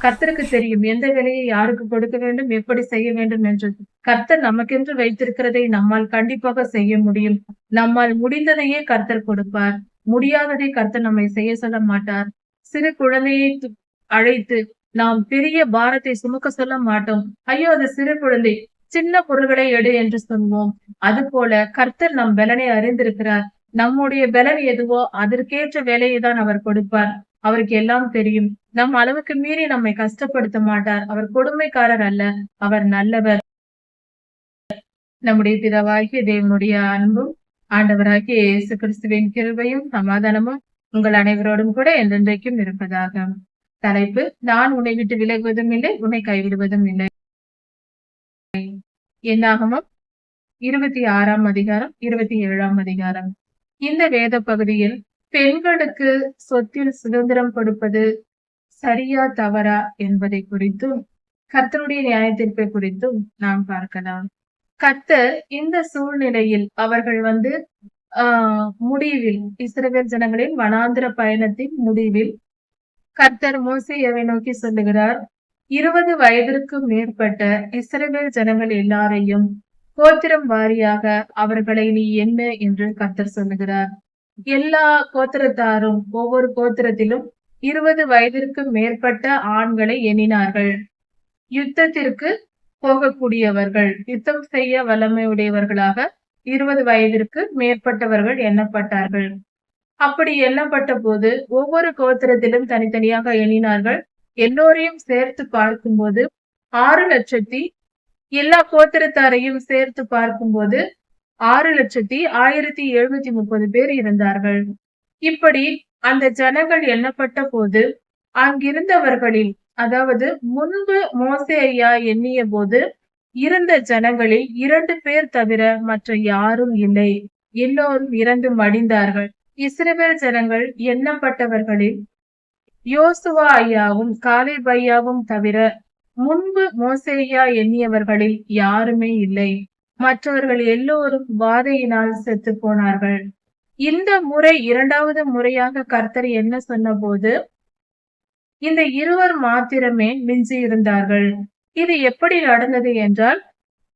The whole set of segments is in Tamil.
கர்த்தருக்கு தெரியும் எந்த வேலையை யாருக்கு கொடுக்க வேண்டும், எப்படி செய்ய வேண்டும் என்று. கர்த்தர் நமக்கென்று வைத்திருக்கிறதை நம்மால் கண்டிப்பாக செய்ய முடியும். நம்மால் முடிந்ததையே கர்த்தர் கொடுப்பார். முடியாததை கர்த்தர் நம்மை செய்ய சொல்ல மாட்டார். சிறு குழந்தையை அழைத்து நாம் பெரிய பாரத்தை சுமக்க சொல்ல மாட்டோம். ஐயோ அது சிறு குழந்தை, சின்ன பொருள்களை எடு என்று சொல்வோம். அதுபோல கர்த்தர் நம் பலனை அறிந்திருக்கிறார். நம்முடைய பலன் எதுவோ அதற்கேற்ற வேலையை தான் அவர் கொடுப்பார். அவருக்கு எல்லாம் தெரியும். நம் அளவுக்கு மீறி நம்மை கஷ்டப்படுத்த மாட்டார். அவர் கொடுமைக்காரர் அல்ல, அவர் நல்லவர். நம்முடைய பிதாவாகிய தேவனுடைய அன்பும் ஆண்டவராகிய இயேசு கிறிஸ்துவின் கிருபையும் சமாதானமும் உங்கள் அனைவரோடும் கூட என்றென்றைக்கும் இருப்பதாக. தலைப்பு: நான் உன்னை விட்டு விலகுவதும் இல்லை, உன்னை கைவிடுவதும் இல்லை. என்னாகமம் 26ஆம் அதிகாரம் 27ஆம் அதிகாரம். இந்த வேத பகுதியில் பெண்களுக்கு சொத்தில் சுதந்திரம் கொடுப்பது சரியா தவறா என்பதை குறித்தும் கர்த்தருடைய நியாயத்தீர்ப்பை குறித்தும் நாம் பார்க்கலாம். கர்த்தர் இந்த சூழ்நிலையில் அவர்கள் முடிவில் இஸ்ரவேல் ஜனங்களின் வனாந்திர பயணத்தின் முடிவில் கர்த்தர் மோசேயை நோக்கி சொல்லுகிறார், 20 வயதிற்கு மேற்பட்ட இஸ்ரவேல் ஜனங்கள் எல்லாரையும் கோத்திரம் வாரியாக அவர்களை நீ எண்ண என்று கர்த்தர் சொல்லுகிறார். எல்லா கோத்திரத்தாரும் ஒவ்வொரு கோத்திரத்திலும் 20 வயதிற்கு மேற்பட்ட ஆண்களை எண்ணினார்கள். யுத்தத்திற்கு போகக்கூடியவர்கள், யுத்தம் செய்ய வல்லமை உடையவர்களாக 20 வயதிற்கு மேற்பட்டவர்கள் எண்ணப்பட்டார்கள். அப்படி எண்ணப்பட்ட போது ஒவ்வொரு கோத்திரத்திலும் தனித்தனியாக எண்ணினார்கள். எல்லோரையும் சேர்த்து பார்க்கும்போது 6,00,000, எல்லா கோத்திரத்தாரையும் சேர்த்து பார்க்கும்போது 6,1730 பேர் இருந்தார்கள். இப்படி அந்த ஜனங்கள் எண்ணப்பட்ட போது அங்கிருந்தவர்களில், அதாவது முன்பு மோசே ஐயா எண்ணிய போது இருந்த ஜனங்களில் 2 பேர் தவிர மற்ற யாரும் இல்லை. எல்லோரும் இறந்து மடிந்தார்கள். இஸ்ரவேல் ஜனங்கள் எண்ணப்பட்டவர்களில் யோசுவா ஐயாவும் காலேப் ஐயாவும் தவிர முன்பு மோசே ஐயா எண்ணியவர்களில் யாருமே இல்லை. மற்றவர்கள் எல்லோரும் வாதையினால் செத்து போனார்கள். இந்த முறை 2வது முறையாக கர்த்தர் என்ன சொன்ன போது இந்த 2 மாத்திரமே மிஞ்சி இருந்தார்கள். இது எப்படி நடந்தது என்றால்,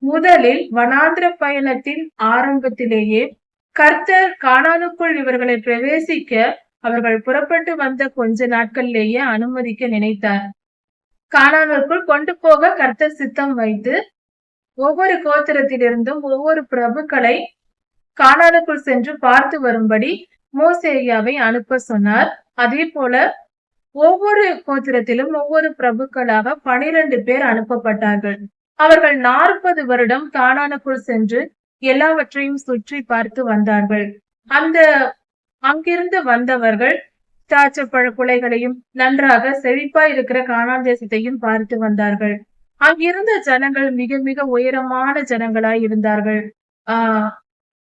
முதலில் வனாந்திர பயணத்தின் ஆரம்பத்திலேயே கர்த்தர் கானானுக்குள் இவர்களை பிரவேசிக்க அவர்கள் புறப்பட்டு வந்த கொஞ்ச நாட்களிலேயே அனுமதிக்க நினைத்தார். கானானுக்குள் கொண்டு போக கர்த்தர் சித்தம் வைத்து ஒவ்வொரு கோத்திரத்திலிருந்தும் ஒவ்வொரு பிரபுக்களை கானானுக்குள் சென்று பார்த்து வரும்படி மோசேயாவை அனுப்ப சொன்னார். அதே போல ஒவ்வொரு கோத்திரத்திலும் ஒவ்வொரு பிரபுக்களாக 12 பேர் அனுப்பப்பட்டார்கள். அவர்கள் 40 வருடம் கானானுக்குள் சென்று எல்லாவற்றையும் சுற்றி பார்த்து வந்தார்கள். அங்கிருந்து வந்தவர்கள் திராட்சைப்பழ குலைகளையும் நன்றாக செழிப்பாய் இருக்கிற கானான் தேசத்தையும் பார்த்து வந்தார்கள். அங்கிருந்த ஜனங்கள் மிக மிக உயரமான ஜனங்களாய் இருந்தார்கள்.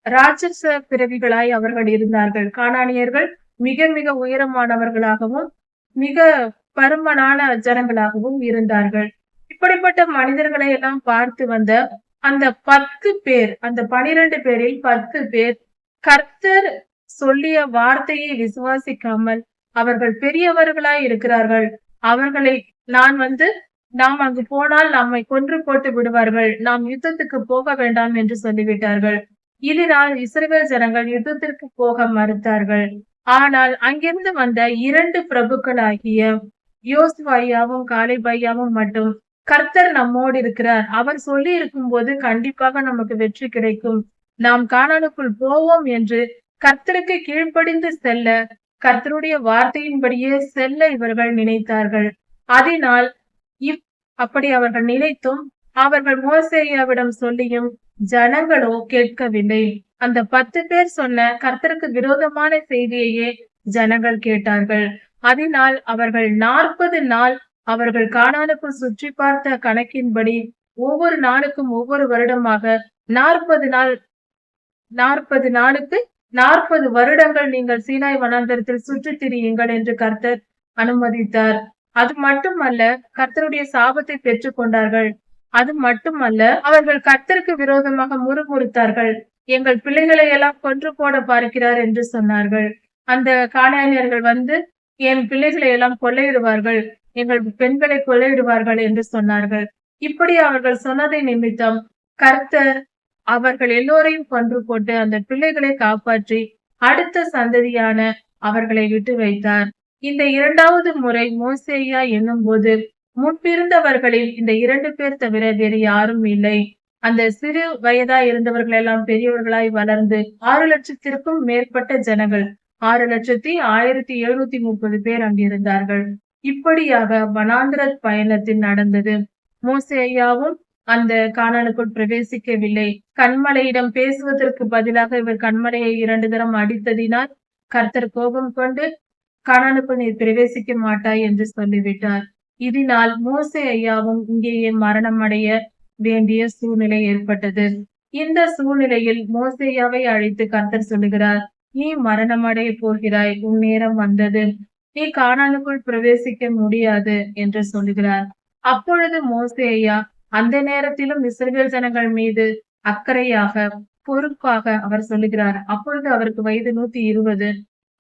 ராட்சச பிறவிகளாய் அவர்கள் இருந்தார்கள். கானானியர்கள் மிக மிக உயரமானவர்களாகவும் மிக பருமனான ஜனங்களாகவும் இருந்தார்கள். இப்படிப்பட்ட மனிதர்களை எல்லாம் பார்த்து வந்த அந்த 10 பேர், அந்த 12 பேரில் 10 பேர் கர்த்தர் சொல்லிய வார்த்தையை விசுவாசிக்காமல் அவர்கள் பெரியவர்களாய் இருக்கிறார்கள், அவர்களை நாம் அங்கு போனால் நம்மை கொன்று போட்டு விடுவார்கள், நாம் யுத்தத்துக்கு போக வேண்டாம் என்று சொல்லிவிட்டார்கள். இதனால் இஸ்ரவேல் ஜனங்கள் யுத்தத்திற்கு போக மறுத்தார்கள். ஆனால் அங்கிருந்து வந்த 2 பிரபுக்களாகிய யோசுவா ஐயாவும் காலேப் ஐயாவும் மட்டும், கர்த்தர் நம்மோடு இருக்கிறார், அவர் சொல்லி இருக்கும் போது கண்டிப்பாக நமக்கு வெற்றி கிடைக்கும், நாம் கானானுக்குள் போவோம் என்று கர்த்தருக்கு கீழ்ப்படிந்து செல்ல, கர்த்தருடைய வார்த்தையின்படியே செல்ல இவர்கள் நினைத்தார்கள். அதனால் அப்படி அவர்கள் நினைத்தும் அவர்கள் மோசேயாவிடம் சொல்லியும் ஜனங்களோ கேட்கவில்லை. அந்த 10 பேர் சொன்ன கர்த்தருக்கு விரோதமான செய்தியையே ஜனங்கள் கேட்டார்கள். அதனால் அவர்கள் 40 நாள் அவர்கள் கானானுக்குள் சுற்றி பார்த்த கணக்கின்படி ஒவ்வொரு நாளுக்கும் ஒவ்வொரு வருடமாக 40 நாளுக்கு 40 வருடங்கள் நீங்கள் சீனாய் வனாந்தரத்தில் சுற்றி திரியுங்கள் என்று கர்த்தர் அனுமதித்தார். அது மட்டுமல்ல, கர்த்தருடைய சாபத்தை பெற்றுக் கொண்டார்கள். அது மட்டுமல்ல, அவர்கள் கர்த்தருக்கு விரோதமாக முறுமுறுத்தார்கள். எங்கள் பிள்ளைகளை எல்லாம் கொன்று போட பார்க்கிறார் என்று சொன்னார்கள். அந்த கானானியர்கள் என் பிள்ளைகளை எல்லாம் கொள்ளையிடுவார்கள், எங்கள் பெண்களை கொள்ளையிடுவார்கள் என்று சொன்னார்கள். இப்படி அவர்கள் சொன்னதை நிமித்தம் கர்த்தர் அவர்கள் எல்லோரையும் கொன்று போட்டு அந்த பிள்ளைகளை காப்பாற்றி அடுத்த சந்ததியான அவர்களை விட்டு வைத்தார். இந்த 2வது முறை மோசேயா என்னும்போது முன்பிருந்தவர்களில் இந்த 2 பேர் தவிர வேறு யாரும் இல்லை. அந்த சிறு வயதாய் இருந்தவர்கள் எல்லாம் பெரியவர்களாய் வளர்ந்து 6,00,000க்கும் மேற்பட்ட ஜனங்கள் 6,1730 பேர் அங்கிருந்தார்கள். இப்படியாக வனாந்திர பயணத்தில் நடந்தது. மோசேயாவும் அந்த கானானுக்குள் பிரவேசிக்கவில்லை. கன்மலையிடம் பேசுவதற்கு பதிலாக இவர் கன்மலையை 2 தரம் அடித்ததினால் கர்த்தர் கோபம் கொண்டு கானானுக்குள் நீர் பிரவேசிக்க மாட்டாய் என்று சொல்லிவிட்டார். இதனால் மோசேயாவும் இங்கேயே மரணம் அடைய வேண்டிய சூழ்நிலை ஏற்பட்டது. இந்த சூழ்நிலையில் மோசேயாவை அழைத்து கர்த்தர் சொல்லுகிறார், நீ மரணமடைய போகிறாய், உன் நேரம் வந்தது, நீ கானானுக்குள் பிரவேசிக்க முடியாது என்று சொல்லுகிறார். அப்பொழுது மோசேயா அந்த நேரத்திலும் இஸ்ரவேல் ஜனங்கள் மீது அக்கறையாக பொறுப்பாக அவர் சொல்லுகிறார். அப்பொழுது அவருக்கு வயது 120.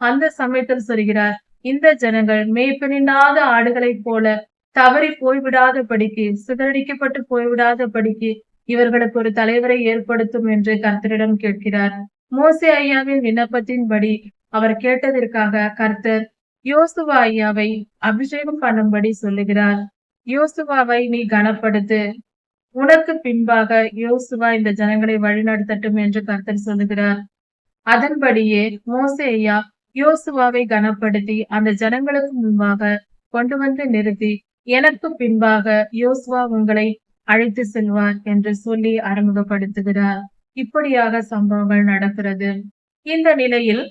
அந்த சமயத்தில் சொல்கிறார், இந்த ஜனங்கள் மேய்ப்பனில்லாத ஆடுகளைப் போல தவறி போய்விடாதபடிக்கு சிதறடிக்கப்பட்டு போய்விடாதபடிக்கு இவர்களுக்கு ஒரு தலைவரை ஏற்படுத்தும் என்று கர்த்தரிடம் கேட்கிறார். மோசே ஐயாவின் விண்ணப்பத்தின்படி அவர் கேட்டதற்காக கர்த்தர் யோசுவா ஐயாவை அபிஷேகம் பண்ணும்படி சொல்லுகிறார். யோசுவாவை நீ கனப்படுத்து, உனக்கு பின்பாக யோசுவா இந்த ஜனங்களை வழிநடத்தட்டும் என்று கர்த்தர் சொல்லுகிறார். அதன்படியே மோசே ஐயா யோசுவாவை கனப்படுத்தி அந்த ஜனங்களுக்கு முன்பாக கொண்டு வந்து நிறுத்தி, எனக்கு பின்பாக யோசுவா உங்களை அழைத்து செல்வார் என்று சொல்லி அறிமுகப்படுத்துகிறார். இப்படியாக சம்பவங்கள் நடக்கிறது. இந்த நிலையில்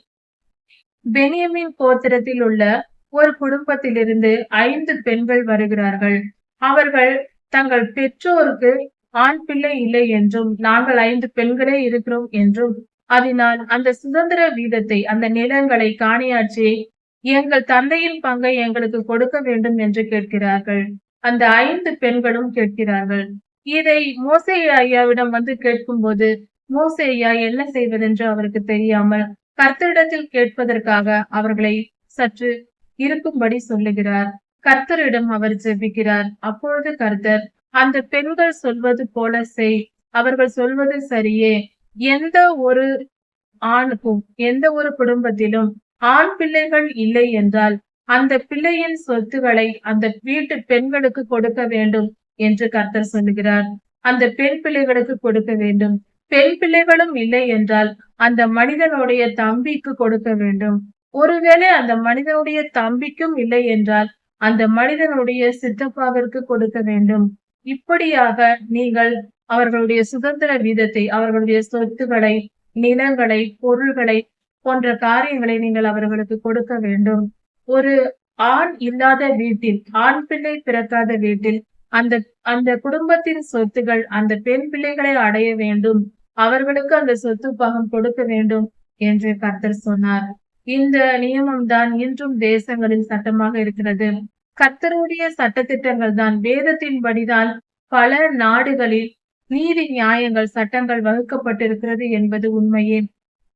பென்யமீன் கோத்திரத்தில் உள்ள ஒரு குடும்பத்திலிருந்து 5 பெண்கள் வருகிறார்கள். அவர்கள் தங்கள் பெற்றோருக்கு ஆண் பிள்ளை இல்லை என்றும் நாங்கள் 5 பெண்களே இருக்கிறோம் என்றும் அதனால் அந்த சுதந்திர வீதத்தை அந்த நிலங்களை காணியாட்சியை எங்கள் தந்தையின் பங்கை எங்களுக்கு கொடுக்க வேண்டும் என்று கேட்கிறார்கள். அந்த 5 பெண்களும் கேட்கிறார்கள். இதை மோசே ஐயாவிடம் வந்து கேட்கும்போது மோசே ஐயா என்ன செய்வதென்று அவருக்கு தெரியாமல் கர்த்தரிடத்தில் கேட்பதற்காக அவர்களை சற்று இருக்கும்படி சொல்லுகிறார். கர்த்தரிடம் அவர் ஜெபிக்கிறார். அப்பொழுது கர்த்தர், அந்த பெண்கள் சொல்வது போல செய், அவர்கள் சொல்வது சரியே, எந்த ஒரு ஆணுக்கும் எந்த ஒரு குடும்பத்திலும் ஆண் பிள்ளைகள் இல்லை என்றால் அந்த பிள்ளையின் சொத்துக்களை அந்த வீட்டு பெண்களுக்கு கொடுக்க வேண்டும் என்று கர்த்தர் சொல்லுகிறார். அந்த பெண் பிள்ளைகளுக்கு கொடுக்க வேண்டும். பெண் பிள்ளைகளும் இல்லை என்றால் அந்த மனிதனுடைய தம்பிக்கு கொடுக்க வேண்டும். ஒருவேளை அந்த மனிதனுடைய தம்பிக்கும் இல்லை என்றால் அந்த மனிதனுடைய சித்தப்பாவிற்கு கொடுக்க வேண்டும். இப்படியாக நீங்கள் அவர்களுடைய சுதந்திர வீதத்தை, அவர்களுடைய சொத்துக்களை, நிலங்களை, பொருள்களை போன்ற காரியங்களை நீங்கள் அவர்களுக்கு கொடுக்க வேண்டும். ஒரு ஆண் இல்லாத வீட்டில், ஆண் பிள்ளை பிறக்காத வீட்டில் அந்த அந்த குடும்பத்தின் சொத்துகள் அந்த பெண் பிள்ளைகளை அடைய வேண்டும். அவர்களுக்கு அந்த சொத்து பாகம் கொடுக்க வேண்டும் என்று கர்த்தர் சொன்னார். இந்த நியமம் தான் இன்றும் தேசங்களில் சட்டமாக இருக்கிறது. கர்த்தருடைய சட்டத்திட்டங்கள் தான், வேதத்தின்படிதான் பல நாடுகளில் நீதி நியாயங்கள் சட்டங்கள் வகுக்கப்பட்டிருக்கிறது என்பது உண்மையே.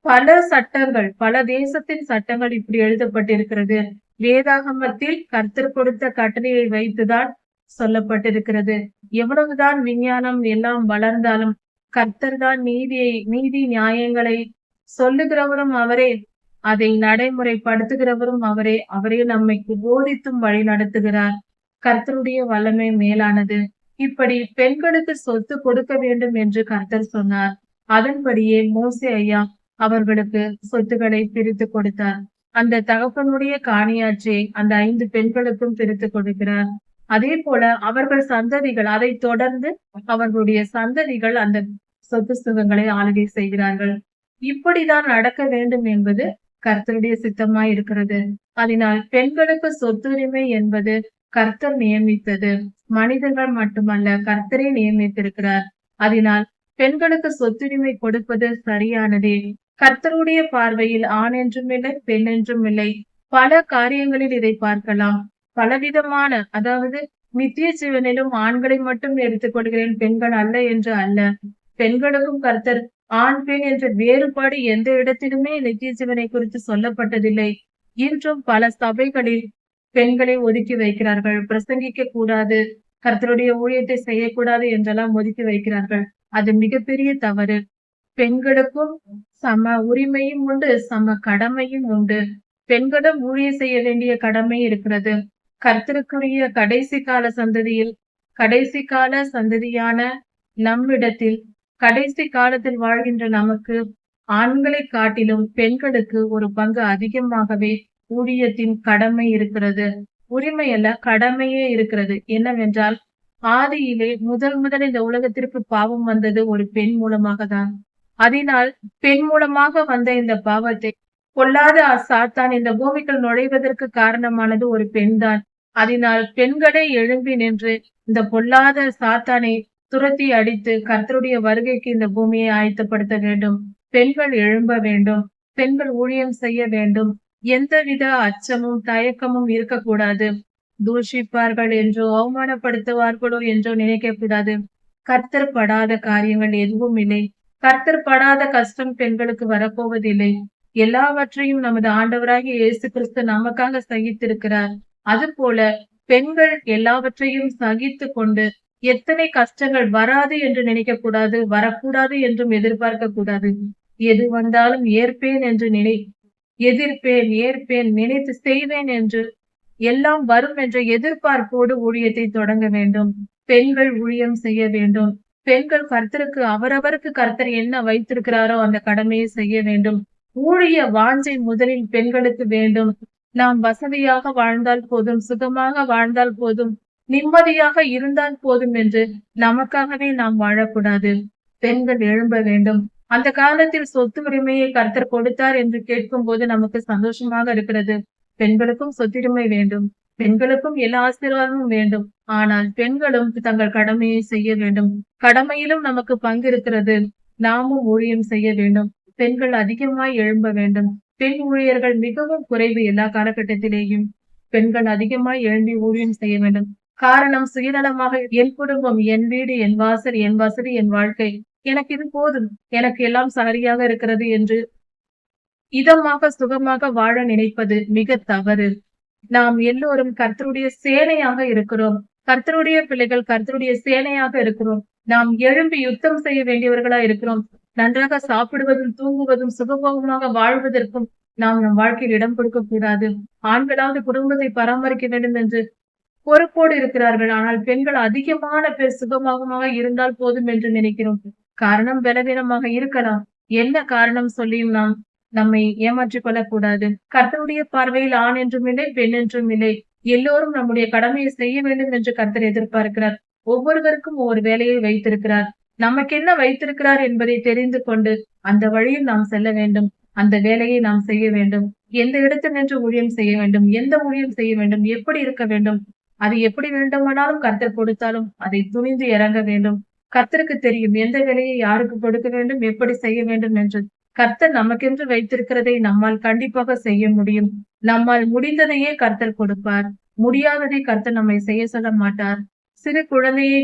பல சட்டங்கள், பல தேசத்தின் சட்டங்கள் இப்படி எழுதப்பட்டிருக்கிறது. வேதாகமத்தில் கர்த்தர் கொடுத்த கட்டளையை வைத்துதான் சொல்லப்பட்டிருக்கிறது. எவ்வளவுதான் விஞ்ஞானம் எல்லாம் வளர்ந்தாலும் கர்த்தர் தான் நீதி நியாயங்களை சொல்லுகிறவரும் அவரே, அதை நடைமுறைப்படுத்துகிறவரும் அவரே. அவரே நம்மை போதித்தும் வழி நடத்துகிறார். கர்த்தருடைய வல்லமை மேலானது. இப்படி பெண்களுக்கு சொத்து கொடுக்க வேண்டும் என்று கர்த்தர் சொன்னார். அதன்படியே மோசே ஐயா அவர்களுக்கு சொத்துக்களை பிரித்து கொடுத்தார். அந்த தகப்பனுடைய காணியாட்சியை அந்த 5 பெண்களுக்கும் பிரித்து கொடுக்கிறார். அதே போல அவர்கள் சந்ததிகள், அதை தொடர்ந்து அவர்களுடைய சந்ததிகள் அந்த சொத்து சுகங்களை ஆளுகை செய்கிறார்கள். இப்படிதான் நடக்க வேண்டும் என்பது கர்த்தருடைய சித்தமாய் இருக்கிறது. அதனால் பெண்களுக்கு சொத்துரிமை என்பது கர்த்தர் நியமித்தது. மனிதர்கள் மட்டுமல்ல, கர்த்தரை நியமித்திருக்கிறார். அதனால் பெண்களுக்கு சொத்துரிமை கொடுப்பது சரியானதே. கர்த்தருடைய பார்வையில் ஆண் என்றும் இல்லை, பெண் என்றும் இல்லை. பல காரியங்களில் இதை பார்க்கலாம். பலவிதமான, அதாவது நித்திய ஜீவனிலும் ஆண்களை மட்டும் எடுத்துக்கொள்கிறேன், பெண்கள் அல்ல என்று அல்ல. பெண்களுக்கும் கர்த்தர் ஆண் பெண் என்ற வேறுபாடு எந்த இடத்திலுமே நித்திய ஜீவனை குறித்து சொல்லப்பட்டதில்லை. இன்றும் பல சபைகளில் பெண்களை ஒதுக்கி வைக்கிறார்கள். பிரசங்கிக்க கூடாது, கர்த்தருடைய ஊழியத்தை செய்யக்கூடாது என்றெல்லாம் ஒதுக்கி வைக்கிறார்கள். அது மிகப்பெரிய தவறு. பெண்களுக்கும் சம உரிமையும் உண்டு, சம கடமையும் உண்டு. பெண்களும் ஊழியம் செய்ய வேண்டிய கடமை இருக்கிறது. கர்த்தருக்குரிய கடைசி கால சந்ததியான நம்மிடத்தில், கடைசி காலத்தில் வாழ்கின்ற நமக்கு ஆண்களை காட்டிலும் பெண்களுக்கு ஒரு பங்கு அதிகமாகவே ஊழியத்தின் கடமை இருக்கிறது. உரிமை அல்ல, கடமையே இருக்கிறது. என்னவென்றால், ஆதியிலே முதல் இந்த உலகத்திற்கு பாவம் வந்தது ஒரு பெண் மூலமாக தான். அதனால் பெண் மூலமாக வந்த இந்த பாவத்தை பொல்லாத சாத்தான் இந்த பூமிக்குள் நுழைவதற்கு காரணமானது ஒரு பெண்தான். அதனால் பெண்களே எழும்பி நின்று இந்த பொல்லாத சாத்தானை துரத்தி அடித்து கர்த்தருடைய வருகைக்கு இந்த பூமியை ஆயத்தப்படுத்த வேண்டும். பெண்கள் எழும்ப வேண்டும். பெண்கள் ஊழியம் செய்ய வேண்டும். எந்தவித அச்சமும் தயக்கமும் இருக்கக்கூடாது. தூஷிப்பார்கள் என்றோ அவமானப்படுத்துவார்களோ என்றோ நினைக்க கூடாது. கர்த்தர் படாத காரியங்கள் எதுவும் இல்லை. கர்த்தர் படாத கஷ்டம் பெண்களுக்கு வரப்போவதில்லை. எல்லாவற்றையும் நமது ஆண்டவராகிய இயேசு கிறிஸ்து நமக்காக சகித்திருக்கிறார். அதுபோல பெண்கள் எல்லாவற்றையும் சகித்து கொண்டு எத்தனை கஷ்டங்கள் வராது என்று நினைக்க கூடாது, வரக்கூடாது என்றும் எதிர்பார்க்க கூடாது. எது வந்தாலும் ஏற்பேன் என்று எதிர்ப்பேன், ஏற்பேன், நினைத்து செய்வேன் என்று எல்லாம் வரும் என்ற எதிர்பார்ப்போடு ஊழியத்தை தொடங்க வேண்டும். பெண்கள் ஊழியம் செய்ய வேண்டும். பெண்கள் கர்த்தருக்கு அவரவருக்கு கர்த்தர் என்ன வைத்திருக்கிறாரோ அந்த கடமையை செய்ய வேண்டும். ஊழிய வாஞ்சை முதலில் பெண்களுக்கு வேண்டும். நாம் வசதியாக வாழ்ந்தால் போதும், சுகமாக வாழ்ந்தால் போதும், நிம்மதியாக இருந்தால் போதும் என்று நமக்காகவே நாம் வாழக்கூடாது. பெண்கள் எழும்ப வேண்டும். அந்த காலத்தில் சொத்து உரிமையை கர்த்தர் கொடுத்தார் என்று கேட்கும் போது நமக்கு சந்தோஷமாக இருக்கிறது. பெண்களுக்கும் சொத்துரிமை வேண்டும். பெண்களுக்கும் எல்லா ஆசீர்வாதமும் வேண்டும். ஆனால் பெண்களும் தங்கள் கடமையை செய்ய வேண்டும். கடமையிலும் நமக்கு பங்கு இருக்கிறது. நாமும் ஊழியம் செய்ய வேண்டும். பெண்கள் அதிகமாய் எழும்ப வேண்டும். பெண் ஊழியர்கள் மிகவும் குறைவு எல்லா காலகட்டத்திலேயும். பெண்கள் அதிகமாய் எழும்பி ஊழியம் செய்ய வேண்டும். காரணம் சுயநலமாக என் குடும்பம், என் வீடு, என் வாசல், என் வசதி, என் வாழ்க்கை, எனக்கு இது போதும், எனக்கு எல்லாம் சரியாக இருக்கிறது என்று இதமாக சுகமாக வாழ நினைப்பது மிக தவறு. நாம் எல்லோரும் கர்த்தருடைய சேனையாக இருக்கிறோம். கர்த்தருடைய பிள்ளைகள் கர்த்தருடைய சேனையாக இருக்கிறோம். நாம் எழும்பி யுத்தம் செய்ய வேண்டியவர்களா இருக்கிறோம். நன்றாக சாப்பிடுவதும் தூங்குவதும் சுகபோகமாக வாழ்வதற்கும் நாம் நம் வாழ்க்கையில் இடம் கொடுக்க கூடாது. ஆண்களாவது குடும்பத்தை பராமரிக்க வேண்டும் என்று பொறுப்போடு இருக்கிறார்கள். ஆனால் பெண்கள் அதிகமான பேர் சுகமாக இருந்தால் போதும் என்று நினைக்கிறோம். காரணம் பலவீனமாக இருக்கலாம். என்ன காரணம் சொல்லியும் நாம் நம்மை ஏமாற்றிக் கொள்ளக்கூடாது. கர்த்தருடைய பார்வையில் ஆண் என்றும் இல்லை, பெண் என்றும் இல்லை. எல்லோரும் நம்முடைய கடமையை செய்ய வேண்டும் என்று கர்த்தர் எதிர்பார்க்கிறார். ஒவ்வொருவருக்கும் ஒவ்வொரு வேலையை வைத்திருக்கிறார். நமக்கு என்ன வைத்திருக்கிறார் என்பதை தெரிந்து கொண்டு அந்த வழியில் நாம் செல்ல வேண்டும். அந்த வேலையை நாம் செய்ய வேண்டும். எந்த இடத்தில் நின்று ஊழியம் செய்ய வேண்டும், எந்த ஊழியம் செய்ய வேண்டும், எப்படி இருக்க வேண்டும், அது எப்படி வேண்டுமானாலும் கர்த்தர் கொடுத்தாலும் அதை துணிந்து இறங்க வேண்டும். கர்த்தருக்கு தெரியும் எந்த வேலையை யாருக்கு கொடுக்க வேண்டும், எப்படி செய்ய வேண்டும் என்று. கர்த்தர் நமக்கென்று வைத்திருக்கிறதை நம்மால் கண்டிப்பாக செய்ய முடியும். நம்மால் முடிந்ததையே கர்த்தர் கொடுப்பார். முடியாததை கர்த்தர் நம்மை செய்ய சொல்ல மாட்டார். சிறு குழந்தையை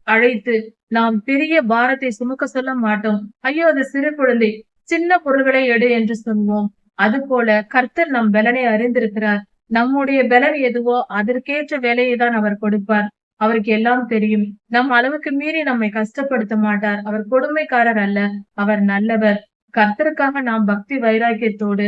அழைத்து நாம் பெரிய பாரத்தை சுமக்க சொல்ல மாட்டோம். ஐயோ அது சிறு குழந்தை, சின்ன பொருள்களை எடு என்று சொல்வோம். அது போல கர்த்தர் நம் பலனை அறிந்திருக்கிறார். நம்முடைய பலன் எதுவோ அதற்கேற்ற வேலையை தான் அவர் கொடுப்பார். அவருக்கு எல்லாம் தெரியும். நம் அளவுக்கு மீறி நம்மை கஷ்டப்படுத்த மாட்டார். அவர் கொடுமைக்காரர் அல்ல, அவர் நல்லவர். கர்த்தருக்காக நாம் பக்தி வைராக்கியத்தோடு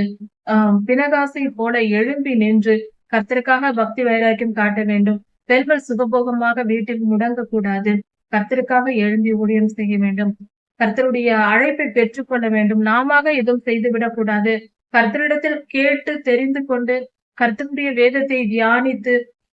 பினகாசை போல எழும்பி நின்று கர்த்தருக்காக பக்தி வைராக்கியம் காட்ட வேண்டும். பெண்கள் சுகபோகமாக வீட்டில் முடங்க கூடாது. கர்த்தருக்காக எழும்பி ஊழியம் செய்ய வேண்டும். கர்த்தருடைய அழைப்பை பெற்றுக்கொள்ள வேண்டும். நாம எதுவும் செய்துவிடக் கூடாது. கர்த்தரிடத்தில் கேட்டு தெரிந்து கொண்டு கர்த்தருடைய வேதத்தை தியானித்து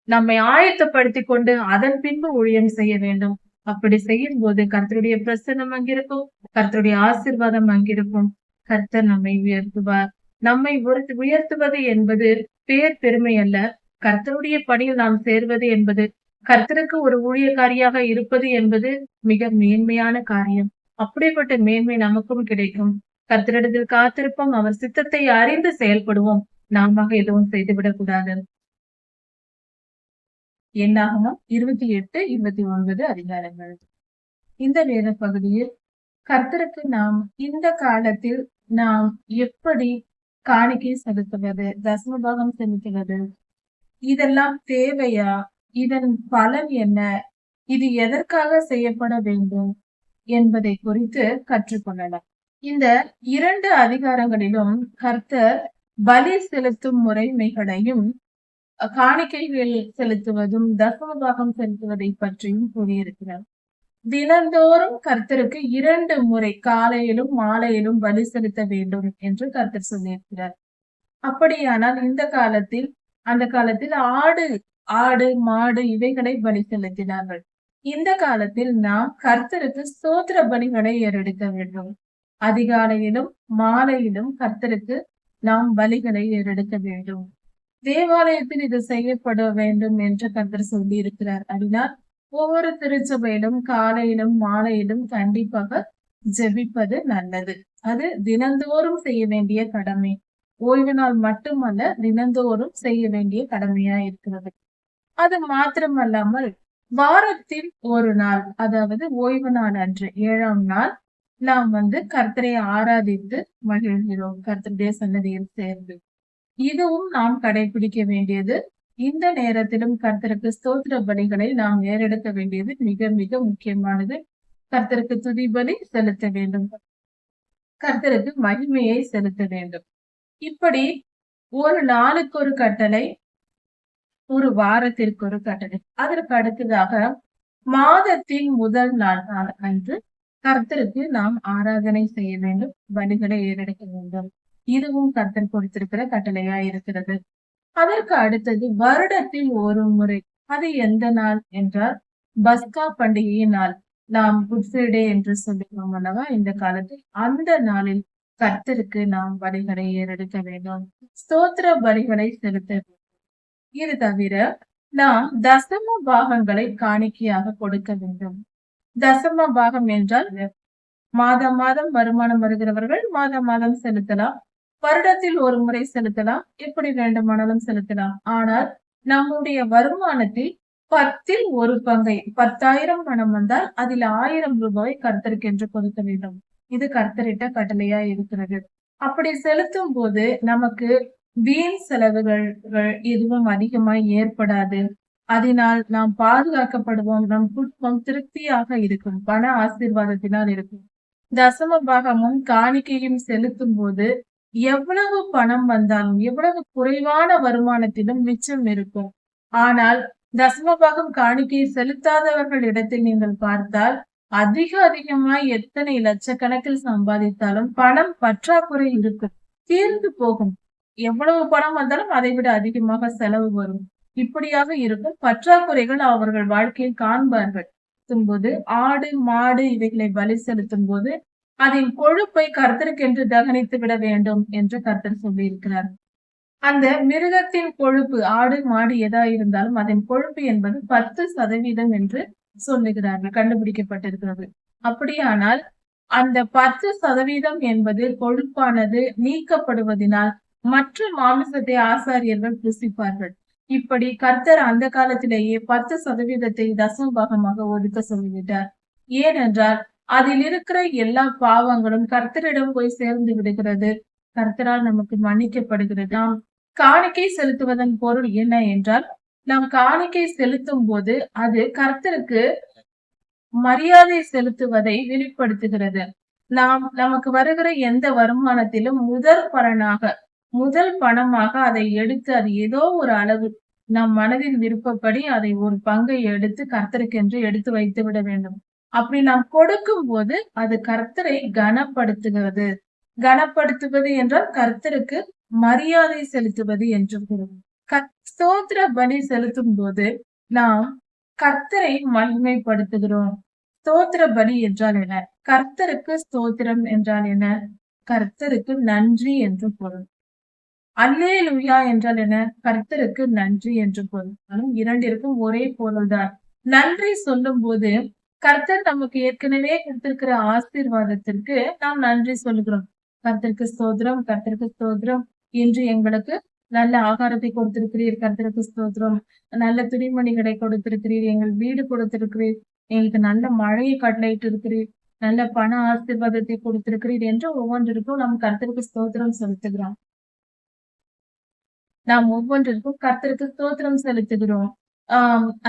நம்மை ஆயத்தப்படுத்திக் கொண்டு அதன் பின்பு ஊழியம் செய்ய வேண்டும். அப்படி செய்யும் போது கர்த்தருடைய பிரசன்னம் அங்கிருக்கும். கர்த்தருடைய ஆசீர்வாதம் அங்கிருக்கும். கர்த்தர் நம்மை உயர்த்துவார். நம்மை உயர்த்துவது என்பது பேர் பெருமை அல்ல. கர்த்தருடைய பணியில் நாம் சேர்வது என்பது, கர்த்தருக்கு ஒரு ஊழியக்காரியாக இருப்பது என்பது மிக மேன்மையான காரியம். அப்படிப்பட்ட மேன்மை நமக்கும் கிடைக்கும். கர்த்தரிடத்தில் காத்திருப்போம். அவர் சித்தத்தை அறிந்து செயல்படுவோம். நாம எதுவும் செய்துவிடக் கூடாது. என்னாகமம் 28, 29 அதிகாரங்கள். இந்த வேத பகுதியில் கர்த்தருக்கு நாம் இந்த காலத்தில் நாம் எப்படி காணிக்கை செலுத்துவது, தசமபாகம் செலுத்துவது, இதெல்லாம் தேவையா? இதன் பலன் என்ன? இது எதற்காக செய்யப்பட வேண்டும் என்பதை குறித்து கற்றுக்கொள்ளலாம். இந்த 2 அதிகாரங்களிலும் கர்த்தர் பலி செலுத்தும் முறைமைகளையும், காணிக்கைகள் செலுத்துவதும், தசமபாகம் செலுத்துவதை பற்றியும் கூறியிருக்கிறார். தினந்தோறும் கர்த்தருக்கு 2 முறை காலையிலும் மாலையிலும் பலி செலுத்த வேண்டும் என்று கர்த்தர் சொல்லியிருக்கிறார். அப்படியானால் அந்த காலத்தில் ஆடு மாடு இவைகளை பலி செலுத்தினார்கள். இந்த காலத்தில் நாம் கர்த்தருக்கு ஸ்தோத்திர பலிகளை ஏறெடுக்க வேண்டும். அதிகாலையிலும் மாலையிலும் கர்த்தருக்கு நாம் பலிகளை ஏறெடுக்க வேண்டும். தேவாலயத்தில் இது செய்யப்பட வேண்டும் என்று கர்த்தர் சொல்லி இருக்கிறார். அதனால் ஒவ்வொரு திருச்சபையிலும் காலையிலும் மாலையிலும் கண்டிப்பாக ஜெபிப்பது நல்லது. அது தினந்தோறும் செய்ய வேண்டிய கடமை. ஓய்வு நாள் மட்டுமல்ல, தினந்தோறும் செய்ய வேண்டிய கடமையா இருக்கிறது. அது மாத்திரமல்லாமல் வாரத்தில் ஒரு நாள், அதாவது ஓய்வு நாள் அன்று 7ஆம் நாள் நாம் கர்த்தரை ஆராதித்து மகிழ்கிறோம், கர்த்தருடைய சன்னதியில் சேர்ந்து. இதுவும் நாம் கடைபிடிக்க வேண்டியது. இந்த நேரத்திலும் கர்த்தருக்கு ஸ்தோத்திர பலிகளை நாம் ஏறெடுக்க வேண்டியது மிக மிக முக்கியமானது. கர்த்தருக்கு துதி பலி செலுத்த வேண்டும், கர்த்தருக்கு மகிமையை செலுத்த வேண்டும். இப்படி ஒரு நாளுக்கு ஒரு கட்டளை, ஒரு வாரத்திற்கு ஒரு கட்டளை. அதற்கு அடுத்ததாக மாதத்தின் முதல் நாள் அன்று கர்த்தருக்கு நாம் ஆராதனை செய்ய வேண்டும், பலிகளை ஏறெடுக்க வேண்டும். இதுவும் கர்த்தர் கொடுத்திருக்கிற கட்டளையா இருக்கிறது. அதற்கு அடுத்தது வருடத்தில் ஒரு முறை. அது எந்த நாள் என்றால் பஸ்கா பண்டிகையின் நாள். நாம் குட் ஃப்ரைடே என்று சொல்லுகிறோம் அல்லவா இந்த காலத்தில். அந்த நாளில் கர்த்தருக்கு நாம் பலிகளை ஏறெடுக்க வேண்டும், ஸ்தோத்திர பலிகளை செலுத்த வேண்டும். இது தவிர நாம் தசம பாகங்களை காணிக்கையாக கொடுக்க வேண்டும். தசம பாகம் என்றால் மாதம் மாதம் வருமானம் வருகிறவர்கள் மாதம் மாதம் செலுத்தலாம், வருடத்தில் ஒரு முறை செலுத்தலாம், எப்படி வேண்டுமானாலும் செலுத்தலாம். ஆனால் நம்முடைய வருமானத்தில் 10ல் ஒரு பங்கை, 10,000 பணம் வந்தால் அதில் 1000 ரூபாய் கர்த்தருக்கு என்று கொடுக்க வேண்டும். இது கர்த்தரிட்ட கட்டளையா இருக்கிறது. அப்படி செலுத்தும் போது நமக்கு வீண் செலவுகள் எதுவும் அதிகமாய் ஏற்படாது. அதனால் நாம் பாதுகாக்கப்படுவோம், நம் குடும்பம் திருப்தியாக இருக்கும், பண ஆசீர்வாதத்தினால் இருக்கும். தசம பாகமும் காணிக்கையும் செலுத்தும் போது எவ்வளவு பணம் வந்தாலும், எவ்வளவு குறைவான வருமானத்திலும் மிச்சம் இருக்கும். ஆனால் தசமபாகம் காணிக்கை செலுத்தாதவர்கள் இடத்தில் நீங்கள் பார்த்தால் அதிகமாய் எத்தனை லட்சக்கணக்கில் சம்பாதித்தாலும் பணம் பற்றாக்குறை இருக்கும், தீர்ந்து போகும். எவ்வளவு பணம் வந்தாலும் அதை விட அதிகமாக செலவு வரும். இப்படியாக இருக்கும். பற்றாக்குறைகள் அவர்கள் வாழ்க்கையில் காண்பார்கள். போது ஆடு மாடு இவைகளை பலி செலுத்தும் போது அதன் கொழுப்பை கர்த்தருக்கென்று தகனித்து விட வேண்டும் என்று கர்த்தர் சொல்லி இருக்கிறார். அந்த மிருகத்தின் கொழுப்பு, ஆடு மாடு எதா இருந்தாலும் அதன் கொழுப்பு என்பது 10% என்று சொல்லுகிறார்கள், கண்டுபிடிக்கப்பட்டிருக்கிறது. அப்படியானால் அந்த 10% என்பது கொழுப்பானது நீக்கப்படுவதனால் மற்ற மாமிசத்தை ஆசாரியர்கள் புசிப்பார்கள். இப்படி கர்த்தர் அந்த காலத்திலேயே 10% தசம பாகமாக ஒதுக்க சொல்லிவிட்டார். ஏனென்றால் அதில் இருக்கிற எல்லா பாவங்களும் கர்த்தரிடம் போய் சேர்ந்து விடுகிறது, கர்த்தரால் நமக்கு மன்னிக்கப்படுகிறது. நாம் காணிக்கை செலுத்துவதன் பொருள் என்ன என்றால், நாம் காணிக்கை செலுத்தும் போது அது கர்த்தருக்கு மரியாதை செலுத்துவதை வெளிப்படுத்துகிறது. நமக்கு வருகிற எந்த வருமானத்திலும் முதல் பணமாக அதை எடுத்து, அது ஏதோ ஒரு அளவு நம் மனதின் விருப்பப்படி அதை ஒரு பங்கை எடுத்து கர்த்தருக்கென்று எடுத்து வைத்து விட வேண்டும். அப்படி நாம் கொடுக்கும் போது அது கர்த்தரை கனப்படுத்துகிறது. கனப்படுத்துவது என்றால் கர்த்தருக்கு மரியாதை செலுத்துவது என்று பொருள். ஸ்தோத்திர பலி செலுத்தும் போது நாம் கர்த்தரை மகிமைப்படுத்துகிறோம். ஸ்தோத்திர பலி என்றால் என்ன? கர்த்தருக்கு ஸ்தோத்திரம் என்றால் என்ன? கர்த்தருக்கு நன்றி என்று பொருள். அல்லேலூயா என்றால் என்ன? கர்த்தருக்கு நன்றி என்று பொருள். இரண்டிற்கும் ஒரே பொருள்தான். நன்றி சொல்லும் போது கர்த்தர் நமக்கு ஏற்கனவே கொடுத்திருக்கிற ஆசீர்வாதத்திற்கு நாம் நன்றி சொல்லுகிறோம். கர்த்தருக்கு ஸ்தோத்திரம், கர்த்தருக்கு ஸ்தோத்திரம், என்று எங்களுக்கு நல்ல ஆகாரத்தை கொடுத்திருக்கிறீர், கர்த்தருக்கு ஸ்தோத்திரம், நல்ல துணிமணிகளை கொடுத்திருக்கிறீர், எங்கள் வீடு கொடுத்திருக்கிறீர், எங்களுக்கு நல்ல மழையை கட்டளையிட்டு இருக்கிறீர், நல்ல பண ஆசீர்வாதத்தை கொடுத்திருக்கிறீர் என்று ஒவ்வொன்றிற்கும் நாம் கர்த்தருக்கு ஸ்தோத்திரம் செலுத்துகிறோம். நாம் ஒவ்வொன்றிற்கும் கர்த்தருக்கு ஸ்தோத்திரம் செலுத்துகிறோம்.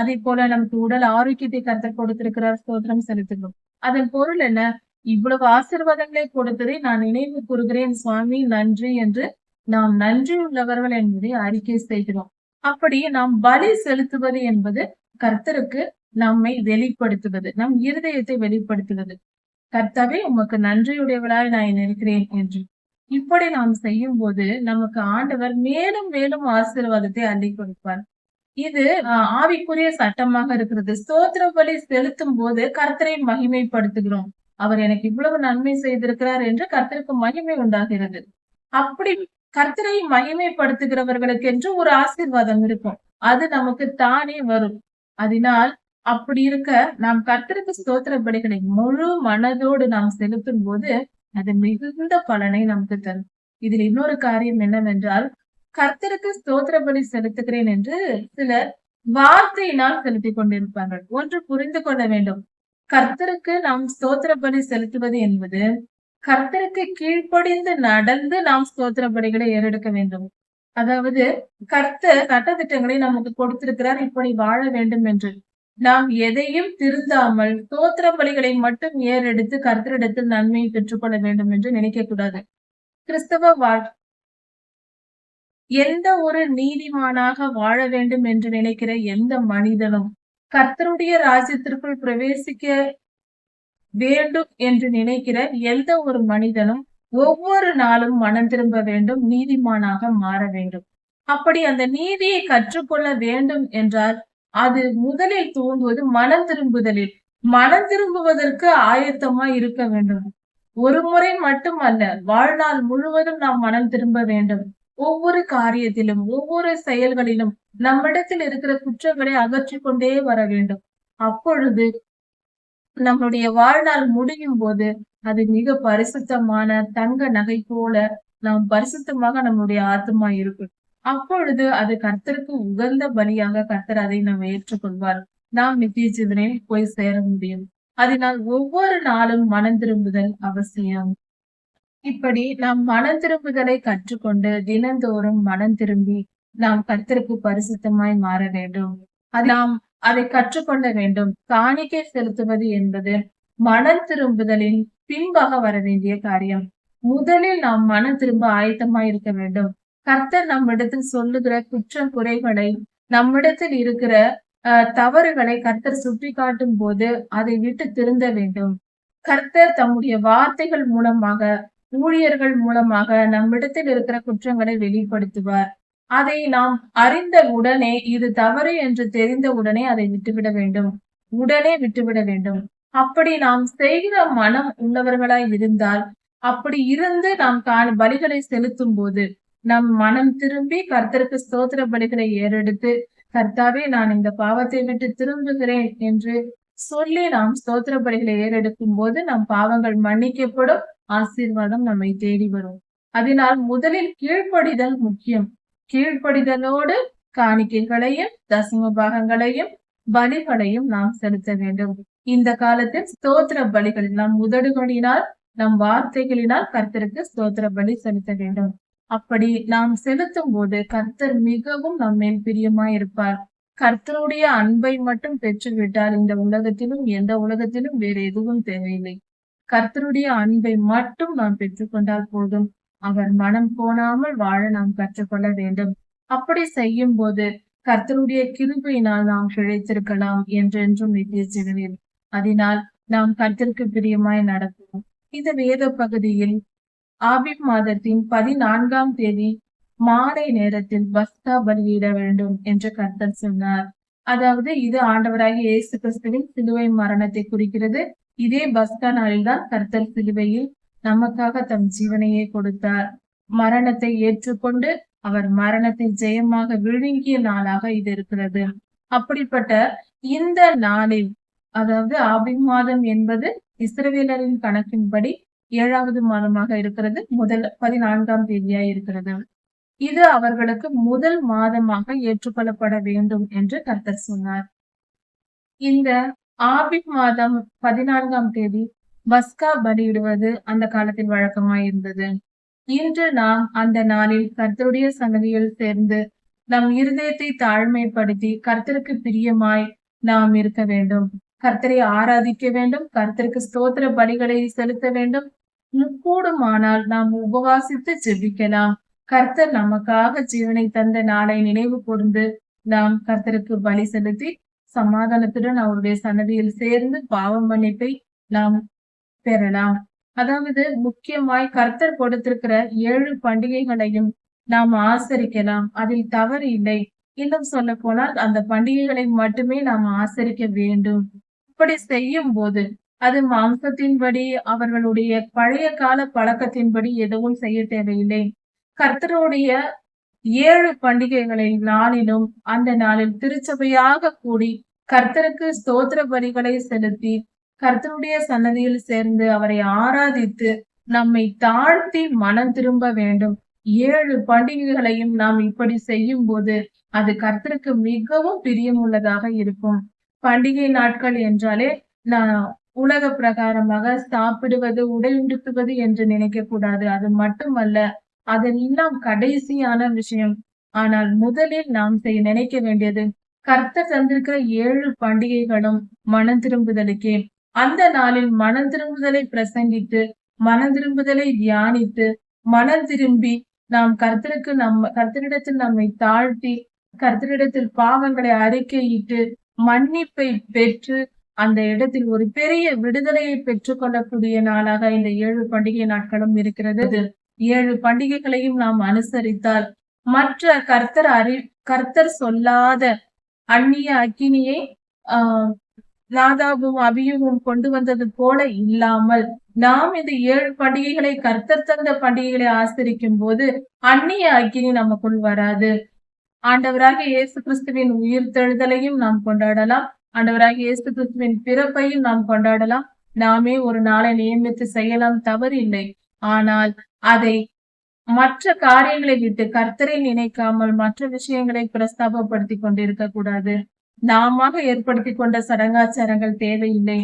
அதே போல நமக்கு உடல் ஆரோக்கியத்தை கர்த்தர் கொடுத்திருக்கிறார், ஸ்தோத்திரம் செலுத்துகிறோம். அதன் பொருள் என்ன? இவ்வளவு ஆசீர்வாதங்களை கொடுத்ததை நான் நினைவு கூறுகிறேன் சுவாமி, நன்றி என்று நாம் நன்றி உள்ளவர்கள் என்பதை அறிக்கை செய்கிறோம். அப்படி நாம் பலி செலுத்துவது என்பது கர்த்தருக்கு நம்மை வெளிப்படுத்துவது, நம் இருதயத்தை வெளிப்படுத்துவது. கர்த்தாவே, உமக்கு நன்றியுடையவளாய் நான் இருக்கிறேன் என்று. இப்படி நாம் செய்யும் போது நமக்கு ஆண்டவர் மேலும் மேலும் ஆசீர்வாதத்தை அள்ளி கொடுப்பார். இது ஆவிக்குரிய சட்டமாக இருக்கிறது. ஸ்தோத்திர பலி செலுத்தும் போது கர்த்தரை மகிமைப்படுத்துகிறோம். அவர் எனக்கு இவ்வளவு நன்மை செய்திருக்கிறார் என்று கர்த்தருக்கு மகிமை உண்டாகிறது. அப்படி கர்த்தரை மகிமைப்படுத்துகிறவர்களுக்கு என்று ஒரு ஆசீர்வாதம் இருக்கும். அது நமக்கு தானே வரும். அதனால் அப்படி இருக்க நாம் கர்த்தருக்கு ஸ்தோத்திர பலிகளை முழு மனதோடு நாம் செலுத்தும் போது அது மிகுந்த பலனை நமக்கு தரும். இதில் இன்னொரு காரியம் என்னவென்றால், கர்த்தருக்கு ஸ்தோத்திர பலி செலுத்துகிறேன் என்று சிலர் வார்த்தையினால் செலுத்திக் கொண்டிருப்பார்கள். ஒன்று புரிந்து கொள்ள வேண்டும். கர்த்தருக்கு நாம் ஸ்தோத்திர பலி செலுத்துவது என்பது கர்த்தருக்கு கீழ்ப்படிந்து நடந்து நாம் ஸ்தோத்திர பலிகளை ஏறெடுக்க வேண்டும். அதாவது கர்த்தர் சட்டதிட்டங்களை நமக்கு கொடுத்திருக்கிறார், இப்படி வாழ வேண்டும் என்று. நாம் எதையும் திருந்தாமல் ஸ்தோத்திர பலிகளை மட்டும் ஏறெடுத்து கர்த்தரிடத்தில் நன்மையை பெற்றுக்கொள்ள வேண்டும் என்று நினைக்க கூடாது. கிறிஸ்தவ எந்த ஒரு நீதிமானாக வாழ வேண்டும் என்று நினைக்கிற எந்த மனிதனும் கர்த்தருடைய ராஜ்யத்திற்குள் பிரவேசிக்க வேண்டும் என்று நினைக்கிற எந்த ஒரு மனிதனும் ஒவ்வொரு நாளும் மனம் திரும்ப வேண்டும், நீதிமானாக மாற வேண்டும். அப்படி அந்த நீதியை கற்றுக்கொள்ள வேண்டும் என்றால் அது முதலில் தோன்றுவது மனம் திரும்புதலில். மனம் திரும்புவதற்கு ஆயத்தமா இருக்க வேண்டும். ஒரு முறை மட்டும் அல்ல, வாழ்நாள் முழுவதும் நாம் மனம் திரும்ப வேண்டும். ஒவ்வொரு காரியத்திலும், ஒவ்வொரு செயல்களிலும் நம்மிடத்தில் இருக்கிற குற்றங்களை அகற்றிக் கொண்டே வர வேண்டும். அப்பொழுது நம்முடைய வாழ்நாள் முடியும் போது அது மிக பரிசுத்தமான தங்க நகை போல நாம் பரிசுத்தமாக நம்முடைய ஆத்மா இருக்கும். அப்பொழுது அது கர்த்தருக்கு உகந்த பலியாக கர்த்தர் அதை நாம் ஏற்றுக்கொள்வார். நாம் நித்திய ஜீவனில் போய் சேர முடியும். அதனால் ஒவ்வொரு நாளும் மனம் திரும்புதல் அவசியம். இப்படி நாம் மனம் திரும்புதலை கற்றுக்கொண்டு தினந்தோறும் மனம் திரும்பி நாம் கர்த்தருக்கு பரிசுத்தமாய் மாற வேண்டும். நாம் அதை கற்றுக்கொள்ள வேண்டும். காணிக்கை செலுத்துவது என்பது மனம் திரும்புதலின் பின்பாக வர வேண்டிய காரியம். முதலில் நாம் மனம் திரும்ப ஆயத்தமாய் இருக்க வேண்டும். கர்த்தர் நம்மிடத்தில் சொல்லுகிற குற்றம் குறைகளை, நம்மிடத்தில் இருக்கிற தவறுகளை கர்த்தர் சுட்டி காட்டும் போது அதை விட்டு திருந்த வேண்டும். கர்த்தர் தம்முடைய வார்த்தைகள் மூலமாக, ஊழியர்கள் மூலமாக நம்மிடத்தில் இருக்கிற குற்றங்களை வெளிப்படுத்துவார். அதை நாம் அறிந்த உடனே, இது தவறு என்று தெரிந்த உடனே அதை விட்டுவிட வேண்டும். உடனே விட்டுவிட வேண்டும். அப்படி நாம் செய்கிற மனம் உள்ளவர்களாய் இருந்தால், அப்படி இருந்து நாம் பலிகளை செலுத்தும் போது நம் மனம் திரும்பி கர்த்தருக்கு ஸ்தோத்திர பலிகளை ஏறெடுத்து, கர்த்தாவே, நான் இந்த பாவத்தை விட்டு திரும்புகிறேன் என்று சொல்லி நாம் ஸ்தோத்திர பலிகளை ஏறெடுக்கும் போது நம் பாவங்கள் மன்னிக்கப்படும், ஆசீர்வாதம் நம்மை தேடி வரும். அதனால் முதலில் கீழ்ப்படிதல் முக்கியம். கீழ்ப்படிதலோடு காணிக்கைகளையும் தசம பாகங்களையும் பலிகளையும் நாம் செலுத்த வேண்டும். இந்த காலத்தில் ஸ்தோத்திர பலிகள் நம் உதடுகளினால், நம் வார்த்தைகளினால் கர்த்தருக்கு ஸ்தோத்திர பலி செலுத்த வேண்டும். அப்படி நாம் செலுத்தும் போது கர்த்தர் மிகவும் நம்மேல் பிரியமாய் இருப்பார். கர்த்தருடைய அன்பை மட்டும் பெற்றுவிட்டால் இந்த உலகத்திலும் எந்த உலகத்திலும் வேறு எதுவும் தேவையில்லை. கர்த்தருடைய அன்பை மட்டும் நாம் பெற்றுக்கொண்டால் போதும். அவர் மனம் போனாமல் வாழ நாம் கற்றுக்கொள்ள வேண்டும். அப்படி செய்யும் போது கர்த்தருடைய கிருபையினால் நாம் பிழைத்திருக்கலாம், என்றென்றும் நித்திய ஜீவனில். அதனால் நாம் கர்த்தருக்கு பிரியமாய் நடப்போம். இந்த வேத பகுதியில் ஆபீப் மாதத்தின் 14ஆம் தேதி மாலை நேரத்தில் பஸ்கா பலியிட வேண்டும் என்று கர்த்தர் சொன்னார். அதாவது இது ஆண்டவராகிய இயேசு கிறிஸ்துவின் சிலுவை மரணத்தை குறிக்கிறது. இதே பஸ்கா நாளில்தான் கர்த்தர் சிலுவையில் நமக்காக தம் ஜீவனையே கொடுத்தார். மரணத்தை ஏற்றுக்கொண்டு அவர் மரணத்தை ஜெயமாக விழுங்கிய நாளாக இது இருக்கிறது. அப்படிப்பட்ட இந்த நாளில், அதாவது ஆபீப் மாதம் என்பது இஸ்ரவேலரின் கணக்கின்படி 7வது மாதமாக இருக்கிறது. முதல் 14ஆம் தேதியாய் இருக்கிறது. இது அவர்களுக்கு முதல் மாதமாக ஏற்றுக்கொள்ளப்பட வேண்டும் என்று கர்த்தர் சொன்னார். இந்த ஆபீப் மாதம் 14ஆம் தேதி பஸ்கா பலியிடுவது அந்த காலத்தில் வழக்கமாய் இருந்தது. இன்று நாம் அந்த நாளில் கர்த்தருடைய சன்னதியில் சேர்ந்து நம் இருதயத்தை தாழ்மைப்படுத்தி கர்த்தருக்கு பிரியமாய் நாம் இருக்க வேண்டும். கர்த்தரை ஆராதிக்க வேண்டும். கர்த்தருக்கு ஸ்தோத்திர பலிகளை செலுத்த வேண்டும். கூடுமானால் நாம் உபவாசித்து ஜெபிக்கலாம். கர்த்தர் நமக்காக ஜீவனை தந்த நாளை நினைவு கூர்ந்து நாம் கர்த்தருக்கு பலி செலுத்தி சமாதானத்துடன் அவருடைய சன்னதியில் சேர்ந்து பாவ மன்னிப்பை நாம் பெறலாம். அதாவது முக்கியமாய் கர்த்தர் கொடுத்திருக்கிற 7 பண்டிகைகளையும் நாம் ஆசரிக்கலாம். அதில் தவறு இல்லை. இன்னும் சொல்ல போனால் அந்த பண்டிகைகளை மட்டுமே நாம் ஆசரிக்க வேண்டும். இப்படி செய்யும் போது அது மாம்சத்தின்படி அவர்களுடைய பழைய கால பழக்கத்தின்படி எதுவும் செய்ய தேவையில்லை. கர்த்தருடைய 7 பண்டிகைகளை நாளிலும் அந்த நாளில் திருச்சபையாக கூடி கர்த்தருக்கு ஸ்தோத்திர பலிகளை செலுத்தி கர்த்தருடைய சன்னதியில் சேர்ந்து அவரை ஆராதித்து நம்மை தாழ்த்தி மனம் திரும்ப வேண்டும். 7 பண்டிகைகளையும் நாம் இப்படி செய்யும் போது அது கர்த்தருக்கு மிகவும் பிரியமுள்ளதாக இருக்கும். பண்டிகை நாட்கள் என்றாலே நான் உலக பிரகாரமாக சாப்பிடுவது, உடை உடுத்துவது என்று நினைக்க கூடாது. அது மட்டுமல்ல, அதெல்லாம் கடைசியான விஷயம். ஆனால் முதலில் நாம் நினைக்க வேண்டியது கர்த்தர் தந்திருக்கிற 7 பண்டிகைகளும் மனம் திரும்புதலுக்கே. அந்த நாளில் மனம் திரும்புதலை பிரசங்கித்து, மனம் திரும்புதலை தியானித்து, மனம் திரும்பி நாம் கர்த்தரிடத்தில் நம்மை தாழ்த்தி, கர்த்தரிடத்தில் பாவங்களை அறிக்கையிட்டு, மன்னிப்பை பெற்று, அந்த இடத்தில் ஒரு பெரிய விடுதலையை பெற்றுக் கொள்ளக்கூடிய நாளாக இந்த 7 பண்டிகை நாட்களும் இருக்கிறது. 7 பண்டிகைகளையும் நாம் அனுசரித்தால் மற்ற கர்த்தர் சொல்லாத அந்நிய அக்கினியை நாதாபும் அபியூவும் கொண்டு வந்தது போல இல்லாமல் நாம் இந்த 7 பண்டிகைகளை கர்த்தர் தந்த பண்டிகைகளை ஆசரிக்கும் போது அந்நிய அக்கினி நமக்குள் வராது. ஆண்டவராகிய இயேசு கிறிஸ்துவின் உயிர்த்தெழுதலையும் நாம் கொண்டாடலாம். ஆண்டவராகிய இயேசு கிறிஸ்துவின் பிறப்பையும் நாம் கொண்டாடலாம். நாமே ஒரு நாளை நியமித்து செய்யலாம், தவறில்லை. ஆனால் அதை மற்ற காரியங்களை விட்டு கர்த்தரை நினைக்காமல் மற்ற விஷயங்களை பிரஸ்தாபப்படுத்தி கொண்டிருக்க கூடாது. நாம ஏற்படுத்தி கொண்ட சடங்காச்சாரங்கள் தேவையில்லை.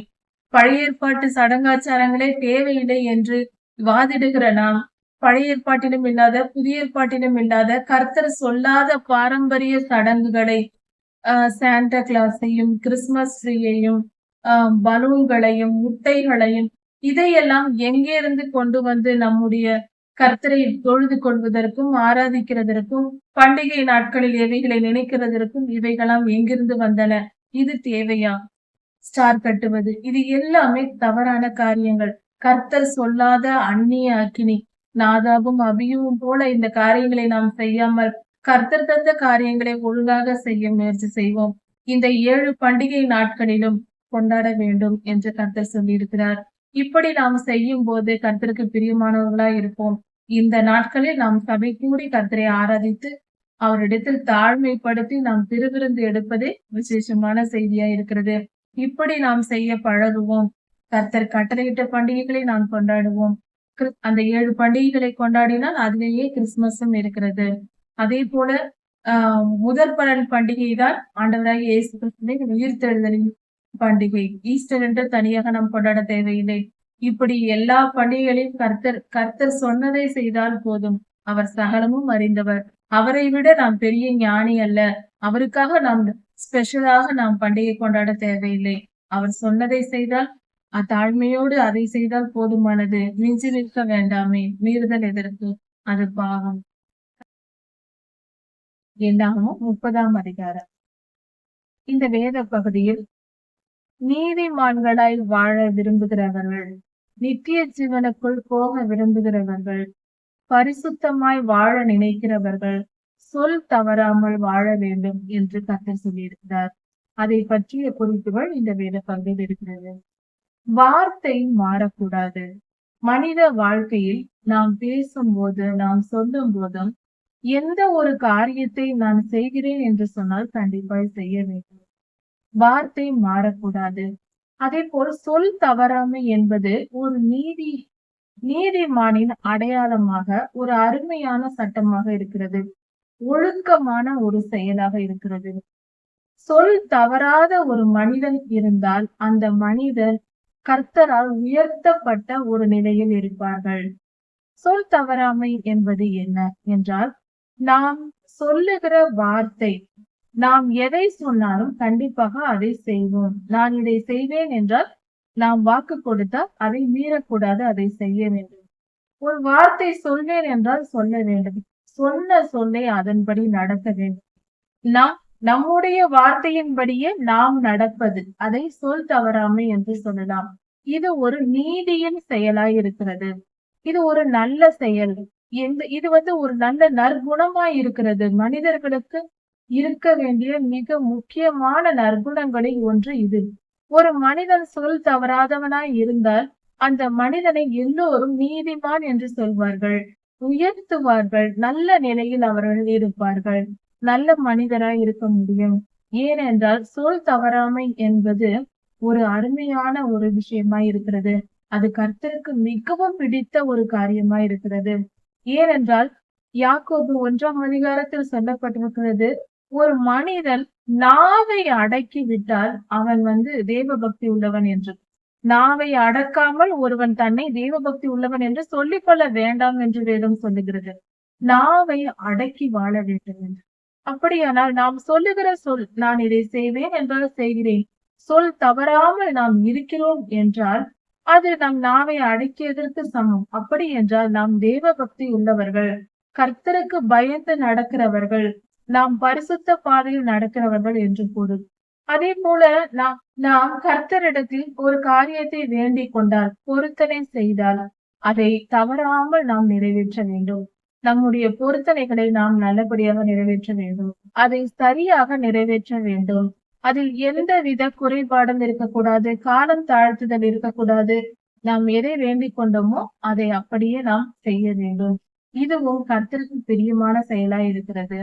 பழைய ஏற்பாட்டு சடங்காச்சாரங்களே தேவையில்லை என்று வாதிடுகிற நாம் பழைய ஏற்பாட்டிலும் இல்லாத, புதிய ஏற்பாட்டிலும் இல்லாத, கர்த்தர் சொல்லாத பாரம்பரிய சடங்குகளை சாண்டா கிளாஸையும், கிறிஸ்துமஸ் ட்ரீயையும், பலூன்களையும், முட்டைகளையும் இதையெல்லாம் எங்கே இருந்து கொண்டு வந்து நம்முடைய கர்த்தரை தொழுது கொள்வதற்கும், ஆராதிக்கிறதற்கும், பண்டிகை நாட்களில் எவைகளை நினைக்கிறதற்கும் இவைகளாம் எங்கிருந்து வந்தன? இது தேவையா? ஸ்டார் கட்டுவது இது எல்லாமே தவறான காரியங்கள். கர்த்தர் சொல்லாத அந்நிய அக்கினி. நாதாபும் அபியும் போல இந்த காரியங்களை நாம் செய்யாமல் கர்த்தர் தந்த காரியங்களை ஒழுங்காக செய்ய முயற்சி செய்வோம். இந்த 7 பண்டிகை நாட்களிலும் கொண்டாட வேண்டும் என்று கர்த்தர் சொல்லியிருக்கிறார். இப்படி நாம் செய்யும் போது கர்த்தருக்கு பிரியமானவர்களாய் இருப்போம். இந்த நாட்களில் நாம் சபை கூடி கர்த்தரை ஆராதித்து அவரிடத்தில் தாழ்மைப்படுத்தி நாம் திருவிருந்து எடுப்பதே விசேஷமான செய்தியா இருக்கிறது. இப்படி நாம் செய்ய பழகுவோம். கர்த்தர் கட்டளையிட்ட பண்டிகைகளை நாம் கொண்டாடுவோம். அந்த 7 பண்டிகைகளை கொண்டாடினால் அதிலேயே கிறிஸ்துமஸும் இருக்கிறது. அதே போல முதற் பலன் பண்டிகை தான் ஆண்டவராகிய இயேசு கிறிஸ்துவின் உயிர்த்தெழுதலின் பண்டிகை. ஈஸ்டர் என்று தனியாக நாம் கொண்டாட தேவையில்லை. இப்படி எல்லா பண்டிகைகளையும் கர்த்தர் சொன்னதை செய்தால் போதும். அவர் சகலமும் அறிந்தவர். அவரை விட நாம் பெரிய ஞானி அல்ல. அவருக்காக நாம் ஸ்பெஷலாக நாம் பண்டிகை கொண்டாட தேவையில்லை. அவர் சொன்னதை செய்தால் தாழ்மையோடு அதை செய்தால் போதுமானது. மிஞ்சி நிற்க வேண்டாமே, மீறுதல் எதற்கு? அது பாவம். என்னாகமம் 30ஆம் அதிகாரம். இந்த வேத பகுதியில் நீதிமான்களாய் வாழ விரும்புகிறவர்கள், நித்திய ஜீவனுக்குள் போக விரும்புகிறவர்கள், பரிசுத்தமாய் வாழ நினைக்கிறவர்கள் சொல் தவறாமல் வாழ வேண்டும் என்று கர்த்தர் சொல்லியிருக்கிறார். அதை பற்றிய குறிப்புகள் இந்த வேத பகுதியில் இருக்கிறது. வார்த்தை மாறக்கூடாது. மனித வாழ்க்கையில் நாம் பேசும்போது, நாம் சொல்லும் போதும் எந்த ஒரு காரியத்தை நான் செய்கிறேன் என்று சொன்னால் கண்டிப்பாக செய்ய வேண்டும். வார்த்தை மாறக்கூடாது. அதே போல் சொல் தவறாமை என்பது ஒரு நீதிமானின் அடையாளமாக, ஒரு அருமையான சட்டமாக இருக்கிறது. ஒழுக்கமான ஒரு செயலாக இருக்கிறது. சொல் தவறாத ஒரு மனிதன் இருந்தால் அந்த மனிதன் கர்த்தரால் உயர்த்தப்பட்ட ஒரு நிலையில் இருப்பார்கள். சொல் தவறாமை என்பது என்ன என்றால், நாம் சொல்லுகிற வார்த்தை, நாம் எதை சொன்னாலும் கண்டிப்பாக அதை செய்வோம். நான் இதை செய்வேன் என்றால், நாம் வாக்கு கொடுத்தால் அதை மீறக்கூடாது, அதை செய்ய வேண்டும். ஒரு வார்த்தை சொல்வேன் என்றால் சொல்ல வேண்டும். சொன்ன சொல்லை அதன்படி நடக்க வேண்டும். நாம் நம்முடைய வார்த்தையின்படியே நாம் நடப்பது, அதை சொல் தவறாமை என்று சொல்லலாம். இது ஒரு நீதியின் செயலாய் இருக்கிறது. இது ஒரு நல்ல செயல். இது ஒரு நல்ல நற்குணமாய் இருக்கிறது. மனிதர்களுக்கு இருக்க வேண்டிய மிக முக்கியமான நற்குணங்களில் ஒன்று இது. ஒரு மனிதன் சொல் தவறாதவனாய் இருந்தால், அந்த மனிதனை எல்லோரும் நீதிமான் என்று சொல்வார்கள், உயர்த்துவார்கள், நல்ல நிலையில் அவர்கள் இருப்பார்கள், நல்ல மனிதராய் இருக்க முடியும். ஏனென்றால் சொல் தவறாமை என்பது ஒரு அருமையான ஒரு விஷயமாய் இருக்கிறது. அது கர்த்தருக்கு மிகவும் பிடித்த ஒரு காரியமாய் இருக்கிறது. ஏனென்றால் யாக்கோபு 1ஆம் அதிகாரத்தில் சொல்லப்பட்டிருக்கிறது, ஒரு மனிதன் நாவை அடக்கி விட்டால் அவன் தேவ பக்தி உள்ளவன் என்று. நாவை அடக்காமல் ஒருவன் தன்னை தேவ பக்தி உள்ளவன் என்று சொல்லிக் கொள்ள வேண்டாம் என்று வேதம் சொல்லுகிறது. நாவை அடக்கி வாழ வேண்டும் என்று. அப்படியானால் நாம் சொல்லுகிற சொல், நான் இதை செய்வேன் என்றால் செய்கிறேன். சொல் தவறாமல் நாம் இருக்கிறோம் என்றால் அது நம் நாவை அடக்கியதற்கு சமம். அப்படி என்றால் நாம் தேவ பக்தி உள்ளவர்கள், கர்த்தருக்கு பயந்து நடக்கிறவர்கள், நாம் பரிசுத்த பாதையில் நடக்கிறவர்கள் என்று பொருள். அதே போல நாம் கர்த்தரிடத்தில் ஒரு காரியத்தை வேண்டிக் கொண்டால், பொருத்தனை செய்தால், அதை தவறாமல் நாம் நிறைவேற்ற வேண்டும். நம்முடைய பொருத்தனைகளை நாம் நல்லபடியாக நிறைவேற்ற வேண்டும். அதை சரியாக நிறைவேற்ற வேண்டும். அதில் எந்தவித குறைபாடும் இருக்கக்கூடாது, காலம் தாழ்த்துதல் இருக்கக்கூடாது. நாம் எதை வேண்டிக் கொண்டோமோ அதை அப்படியே நாம் செய்ய வேண்டும். இதுவும் கர்த்தருக்கு பிரியமான செயலாய் இருக்கிறது.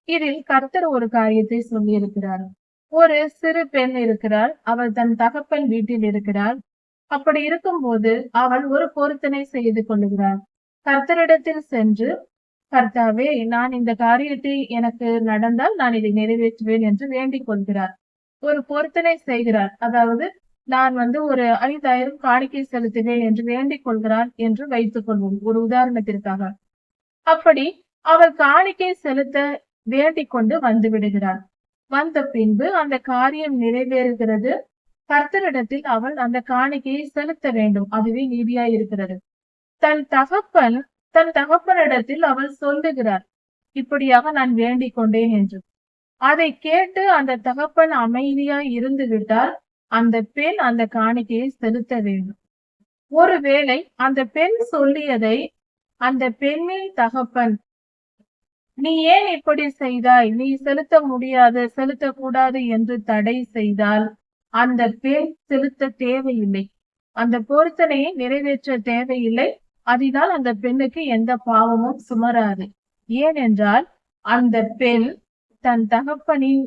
இதில் கர்த்தர் ஒரு காரியத்தை சொல்லி இருக்கிறார். ஒரு சிறு பெண் இருக்கிறாள். அவள் தன் தகப்பன் வீட்டில் இருக்கிறாள். அப்படி இருக்கும்போது அவள் ஒரு பொருத்தனை செய்து கொள்ளுகிறாள். கர்த்தரிடத்தில் சென்று, கர்த்தாவே, நான் இந்த காரியத்தை எனக்கு நடந்தால் நான் இதை நிறைவேற்றுவேன் என்று வேண்டிக் கொள்கிறார். ஒரு பொருத்தனை செய்கிறார். அதாவது நான் ஒரு 5,000 காணிக்கை செலுத்துவேன் என்று வேண்டிக் கொள்கிறார் என்று வைத்துக் கொள்வோம், ஒரு உதாரணத்திற்காக. அப்படி அவள் காணிக்கை செலுத்த வேண்டிக் கொண்டு வந்து விடுகிறார். வந்த பின்பு அந்த காரியம் நிறைவேறுகிறது. கர்த்தரிடத்தில் அவள் அந்த காணிக்கையை செலுத்த வேண்டும். அதுவே நீதியாய் இருக்கிறது. தன் தகப்பனிடத்தில் அவள் சொல்லுகிறார், இப்படியாக நான் வேண்டிக் கொண்டேன் என்று. அதை கேட்டு அந்த தகப்பன் அமைதியாய் இருந்து விட்டால் அந்த பெண் அந்த காணிக்கையை செலுத்த வேண்டும். ஒருவேளை அந்த பெண் சொல்லியதை அந்த பெண்ணின் தகப்பன், நீ ஏன் இப்படி செய்தாய், நீ செலுத்த முடியாது, செலுத்தக்கூடாது என்று தடை செய்தால் அந்த பெண் செலுத்த தேவையில்லை. அந்த பொருத்தனையை நிறைவேற்ற தேவையில்லை. அதனால் அந்த பெண்ணுக்கு எந்த பாவமும் சுமராது. ஏனென்றால் அந்த பெண் தன் தகப்பனின்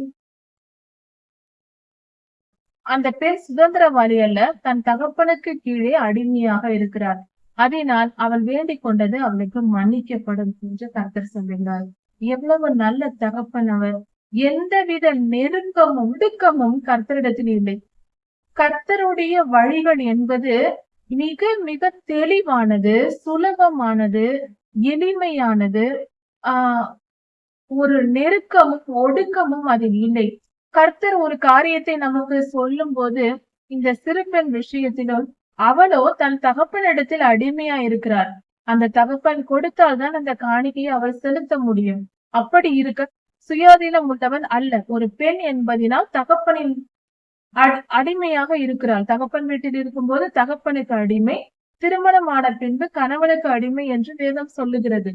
அந்த பெண் சுதந்திரவாளி அல்ல, தன் தகப்பனுக்கு கீழே அடிமையாக இருக்கிறார். அதனால் அவள் வேண்டிக் கொண்டது அவளுக்கு மன்னிக்கப்படும் என்று கர்த்தர் சொல்லுகிறார். எவ்வளவு நல்ல தகப்பன் அவர்! எந்தவித நெருக்கமும் ஒடுக்கமும் கர்த்தரிடத்தில் இல்லை. கர்த்தருடைய வழிகள் என்பது மிக மிக தெளிவானது, சுலபமானது, எளிமையானது. ஒரு நெருக்கமும் ஒடுக்கமும் அதில் இல்லை. கர்த்தர் ஒரு காரியத்தை நமக்கு சொல்லும் போது, இந்த சிறுபெண் விஷயத்திலும் அவளோ தன் தகப்பனிடத்தில் அடிமையா இருக்கிறார். அந்த தகப்பன் கொடுத்தால்தான் அந்த காணிக்கையை அவள் செலுத்த முடியும். அப்படி இருக்க சுயாதீனம் உள்ளவன் அல்ல. ஒரு பெண் என்பதினால் தகப்பனின் அடிமையாக இருக்கிறாள். தகப்பன் வீட்டில் இருக்கும்போது தகப்பனுக்கு அடிமை, திருமணமான பின்பு கணவனுக்கு அடிமை என்று வேதம் சொல்லுகிறது.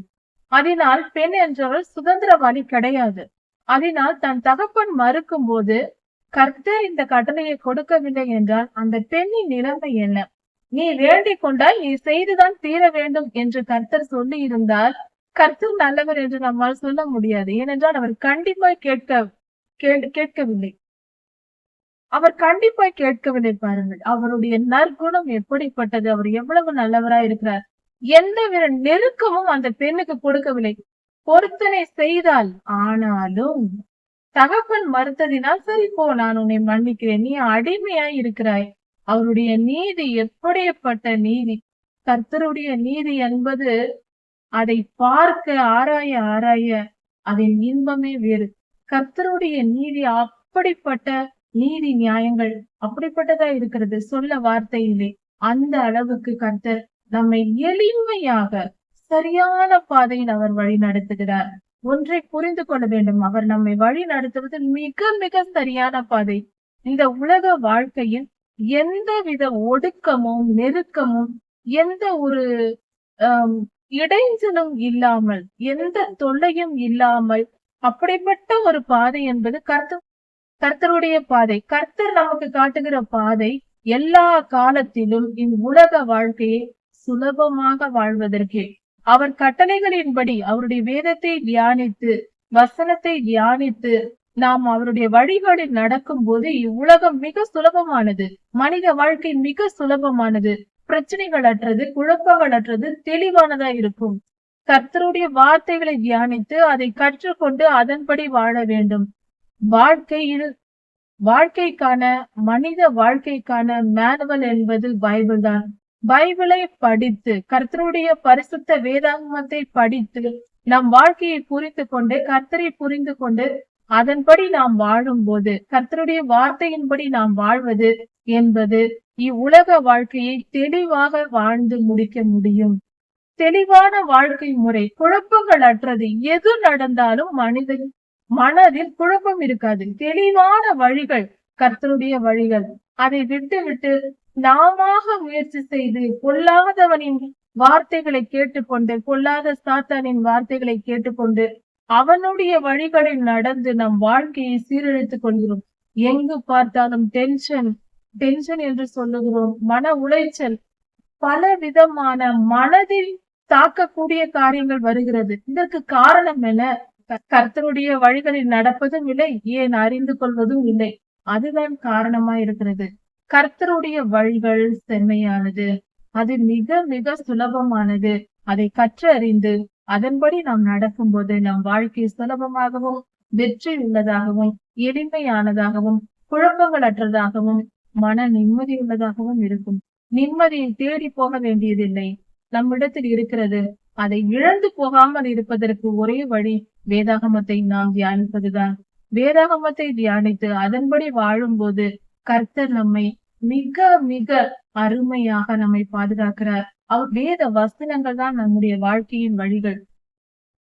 அதனால் பெண் என்றவள் சுதந்திரவாளி கிடையாது. அதனால் தன் தகப்பன் மறுக்கும் போது கர்த்தர் இந்த கட்டளையை கொடுக்கவில்லை என்றால் அந்த பெண்ணின் நிலைமை என்ன? நீ வேண்டிக் கொண்டால் நீ செய்துதான் தீர வேண்டும் என்று கர்த்தர் சொல்லி இருந்தால், கர்த்தர் நல்லவர் என்று நம்மால் சொல்ல முடியாது. ஏனென்றால் அவர் கண்டிப்பாய் கேட்கவில்லை. அவர் கண்டிப்பாய் கேட்கவில்லை. பாருங்கள், அவருடைய நற்குணம் எப்படிப்பட்டது, அவர் எவ்வளவு நல்லவராய் இருக்கிறார். எந்தவித நெருக்கமும் அந்த பெண்ணுக்கு கொடுக்கவில்லை. பொருத்தனை செய்தால், ஆனாலும் தகப்பன் மறுத்ததினால், சரி போ, நான் உன்னை மன்னிக்கிறேன், நீ அடிமையாய் இருக்கிறாய். அவருடைய நீதி எப்படிப்பட்ட நீதி! கர்த்தருடைய நீதி என்பது அதை பார்க்க ஆராய ஆராய அதன் இன்பமே வேறு. கர்த்தருடைய நீதி அப்படிப்பட்ட நீதி நியாயங்கள் அப்படிப்பட்டதா இருக்கிறது, சொல்ல வார்த்தை இல்லை. அந்த அளவுக்கு கர்த்தர் நம்மை எளிமையாக சரியான பாதையில் அவர் வழி நடத்துகிறார். ஒன்றை புரிந்து கொள்ள வேண்டும், அவர் நம்மை வழி நடத்துவது மிக மிக சரியான பாதை. இந்த உலக வாழ்க்கையில் எந்தவித ஒடுக்கமும் நெருக்கமும் எந்த ஒரு இடைஞ்சலும் இல்லாமல் எந்த தொல்லையும் இல்லாமல் அப்படிப்பட்ட ஒரு பாதை என்பது கர்த்தருடைய பாதை. கர்த்தர் நமக்கு காட்டுகிற பாதை எல்லா காலத்திலும் உலக வாழ்க்கையை சுலபமாக வாழ்வதற்கே. அவர் கட்டளைகளின்படி அவருடைய வேதத்தை தியானித்து வசனத்தை தியானித்து நாம் அவருடைய வழிகளில் நடக்கும் போது இவ்வுலகம் மிக சுலபமானது. மனித வாழ்க்கை மிக சுலபமானது, பிரச்சனைகள் அற்றது, குழப்பங்கள் அற்றது, தெளிவானதா இருக்கும். கர்த்தருடைய வார்த்தைகளை தியானித்து அதை கற்றுக்கொண்டு அதன்படி வாழ வேண்டும். வாழ்க்கைக்கான மனித வாழ்க்கைக்கான மேனுவல் என்பது பைபிள் தான். பைபிளை படித்து கர்த்தருடைய பரிசுத்த வேதாகமத்தை படித்து நம் வாழ்க்கையை புரிந்து கொண்டு கர்த்தரை புரிந்து கொண்டு அதன்படி நாம் வாழும் போது கர்த்தருடைய வார்த்தையின்படி நாம் வாழ்வது என்பது இவ்வுலக வாழ்க்கையை தெளிவாக வாழ்ந்து முடிக்க முடியும். தெளிவான வாழ்க்கை முறை, குழப்பங்கள் அற்றது. எது நடந்தாலும் மனதில் குழப்பம் இருக்காது. தெளிவான வழிகள் கர்த்தருடைய வழிகள். அதை விட்டு நாம முயற்சி செய்து பொல்லாதவனின் வார்த்தைகளை கேட்டுக்கொண்டு பொல்லாத சாத்தானின் வார்த்தைகளை கேட்டுக்கொண்டு அவனுடைய வழிகளில் நடந்து நம் வாழ்க்கையை சீரழித்துக் கொள்கிறோம். எங்கு பார்த்தாலும் டென்ஷன் என்று சொல்லுகிறோம், மன உளைச்சல், பல விதமான மனதில் தாக்கக்கூடிய காரியங்கள் வருகிறது. இதற்கு காரணம் என்ன? கர்த்தருடைய வழிகளில் நடப்பதும் இல்லை, ஏன் அறிந்து கொள்வதும் இல்லை. அதுதான் காரணமா இருக்கிறது. கர்த்தருடைய வழிகள் செம்மையானது, அது மிக மிக சுலபமானது. அதை கற்றறிந்து அதன்படி நாம் நடக்கும் போது நம் வாழ்க்கை சுலபமாகவும் வெற்றி உள்ளதாகவும் எளிமையானதாகவும் குழப்பங்கள் அற்றதாகவும் மன நிம்மதி உள்ளதாகவும் இருக்கும். நிம்மதியை தேடி போக வேண்டியதில்லை, நம்மிடத்தில் இருக்கிறது. அதை இழந்து போகாமல் இருப்பதற்கு ஒரே வழி வேதாகமத்தை நாம் தியானிப்பதுதான். வேதாகமத்தை தியானித்து அதன்படி வாழும்போது கர்த்தர் நம்மை மிக மிக அருமையாக நம்மை பாதுகாக்கிறார். வேத வசனங்கள் தான் நம்முடைய வாழ்க்கையின் வழிகள்.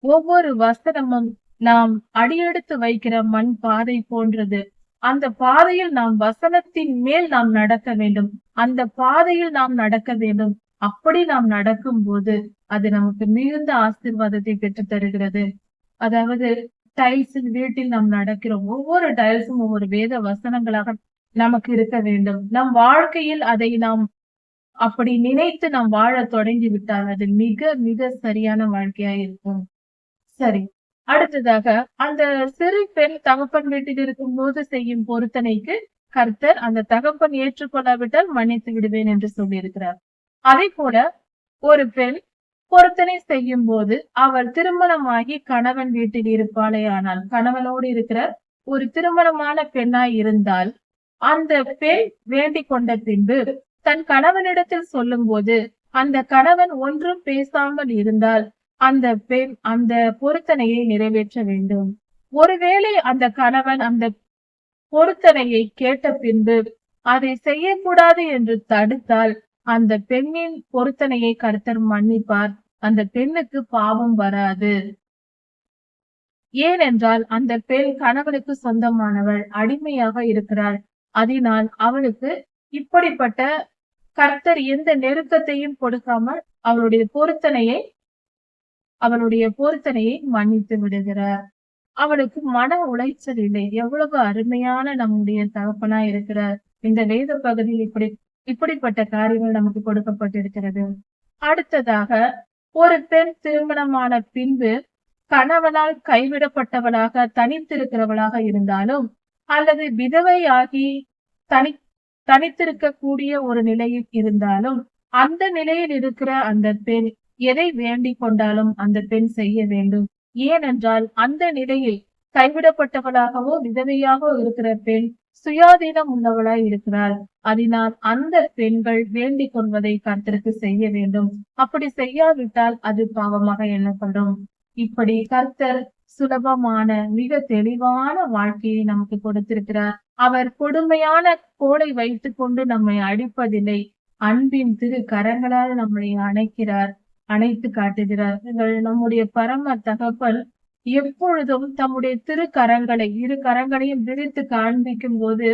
ஒவ்வொரு வசனமும் நாம் அடியெடுத்து வைக்கிற மண் பாதை போன்றது. அந்த பாதையில் நாம் வசனத்தின் மேல் நாம் நடக்க வேண்டும், அந்த பாதையில் நாம் நடக்க வேண்டும். அப்படி நாம் நடக்கும் போது அது நமக்கு மிகுந்த ஆசீர்வாதத்தை பெற்று தருகிறது. அதாவது டைல்ஸின் வீட்டில் நாம் நடக்கிறோம், ஒவ்வொரு டைல்ஸும் ஒவ்வொரு வேத வசனங்களாக நமக்கு இருக்க வேண்டும். நம் வாழ்க்கையில் அதை நாம் அப்படி நினைத்து நாம் வாழ தொடங்கி விட்டால் அது மிக மிக சரியான வாழ்க்கையா இருக்கும். சரி, அடுத்ததாக அந்த சிறு பெண் தகப்பன் வீட்டில் இருக்கும் போது செய்யும் பொருத்தனைக்கு கர்த்தர் அந்த தகப்பன் ஏற்றுக்கொள்ளாவிட்டால் மன்னித்து விடுவேன் என்று சொல்லியிருக்கிறார். அதே போல ஒரு பெண் பொருத்தனை செய்யும் போது அவள் திருமணமாகி கணவன் வீட்டில் இருப்பாளே ஆனால், கணவனோடு இருக்கிற ஒரு திருமணமான பெண்ணாய் இருந்தால் அந்த பெண் வேண்டிக் கொண்ட பின்பு தன் கணவனிடத்தில் சொல்லும் போது அந்த கணவன் ஒன்றும் பேசாமல் இருந்தால் அந்த பெண் அந்த பொருத்தனையை நிறைவேற்ற வேண்டும். ஒருவேளை அந்த கணவன் அந்த பொருத்தனையை கேட்ட பின்பு அதை செய்யக்கூடாது என்று தடுத்தால் அந்த பெண்ணின் பொருத்தனையை கர்த்தர் மன்னிப்பார். அந்த பெண்ணுக்கு பாவம் வராது. ஏனென்றால் அந்த பெண் கணவனுக்கு சொந்தமானவள், அடிமையாக இருக்கிறாள். அதனால் அவளுக்கு இப்படிப்பட்ட கர்த்தர் எந்த நெருக்கத்தையும் கொடுக்காமல் அவளுடைய பொருத்தனையை மன்னித்து விடுகிறார். அவளுக்கு மன உளைச்சல் இல்லை. எவ்வளவு அருமையான நம்முடைய தகப்பனா இருக்கிறார். இந்த வேத பகுதியில் இப்படிப்பட்ட காரியங்கள் நமக்கு கொடுக்கப்பட்டிருக்கிறது. அடுத்ததாக ஒரு பெண் திருமணமான பின்பு கணவனால் கைவிடப்பட்டவளாக தனித்திருக்கிறவளாக இருந்தாலும் அல்லது விதவையாகி தனித்திருக்கக்கூடிய ஒரு நிலையில் இருந்தாலும் அந்த நிலையில் இருக்கிற அந்த பெண் எதை வேண்டிக் கொண்டாலும் அந்த பெண் செய்ய வேண்டும். ஏனென்றால் அந்த நிலையில் கைவிடப்பட்டவளாகவோ விதவையாகவோ இருக்கிற பெண் சுயாதீனம் உள்ளவளாய் இருக்கிறாள். அதனால் அந்த பெண்கள் வேண்டிக் கொள்வதை கர்த்தருக்கு செய்ய வேண்டும். அப்படி செய்யாவிட்டால் அது பாவமாக எண்ணப்படும். இப்படி கர்த்தர் சுலபமான மிக தெளிவான வாழ்க்கையை நமக்கு கொடுத்திருக்கிறார். அவர் கொடுமையான கோலை வைத்துக் கொண்டு நம்மை அடிப்பதில்லை. அன்பின் திரு கரங்களால் நம்மை அணைக்கிறார், அணைத்து காட்டுகிறார். நம்முடைய பரம தகப்பன் எப்பொழுதும் தம்முடைய திருக்கரங்களை இரு கரங்களையும் விரித்து காண்பிக்கும் போது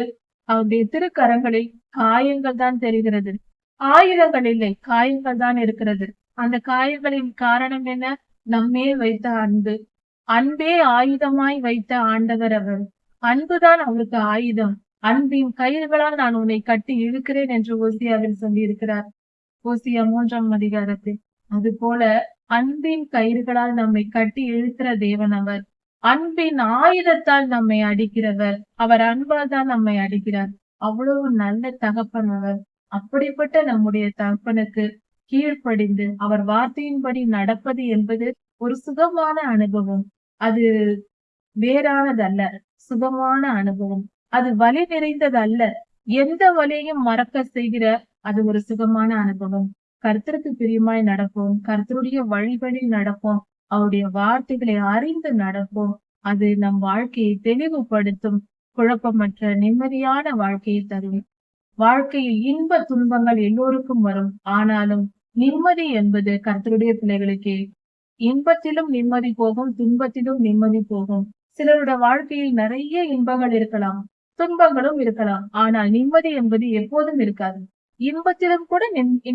அவருடைய திருக்கரங்களில் காயங்கள் தான் தெரிகிறது. ஆயுதங்கள் இல்லை, காயங்கள் தான் இருக்கிறது. அந்த காயங்களின் காரணம் என்ன? நம்மேல் வைத்த அன்பு. அன்பே ஆயுதமாய் வைத்த ஆண்டவர் அவர். அன்புதான் அவருக்கு ஆயுதம். அன்பின் கயிறுகளால் நான் உன்னை கட்டி இழுக்கிறேன் என்று ஓசியாவில் சொல்லி இருக்கிறார். ஓசியா 3ஆம் அதிகாரத்தில். அது போல அன்பின் கயிறுகளால் நம்மை கட்டி இழுக்கிற தேவன் அவர். அன்பின் ஆயுதத்தால் நம்மை அடிக்கிறவர். அவர் அன்பால் தான் நம்மை அடிக்கிறார். அவ்வளவு நல்ல தகப்பன் அவர். அப்படிப்பட்ட நம்முடைய தகப்பனுக்கு கீழ்ப்படிந்து அவர் வார்த்தையின்படி நடப்பது என்பது ஒரு சுகமான அனுபவம். அது வேறானதல்ல, சுகமான அனுபவம். அது வலி நிறைந்தது அல்ல. எந்த வலியையும் மறக்க செய்கிற அது ஒரு சுகமான அனுபவம். கர்த்தருக்கு பிரியமாய் நடப்போம், கர்த்தருடைய வழிபடி நடப்போம், அவருடைய வார்த்தைகளை அறிந்து நடப்போம். அது நம் வாழ்க்கையை தெளிவுபடுத்தும், குழப்பமற்ற நிம்மதியான வாழ்க்கையை தரும். வாழ்க்கையில் இன்ப துன்பங்கள் எல்லோருக்கும் வரும். ஆனாலும் நிம்மதி என்பது கர்த்தருடைய பிள்ளைகளுக்கே. இன்பத்திலும் நிம்மதி போகும், துன்பத்திலும் நிம்மதி போகும். சிலருடைய வாழ்க்கையில் நிறைய இன்பங்கள் இருக்கலாம், துன்பங்களும் இருக்கலாம். ஆனால் நிம்மதி என்பது எப்போதும் இருக்காது. இன்பத்திலும் கூட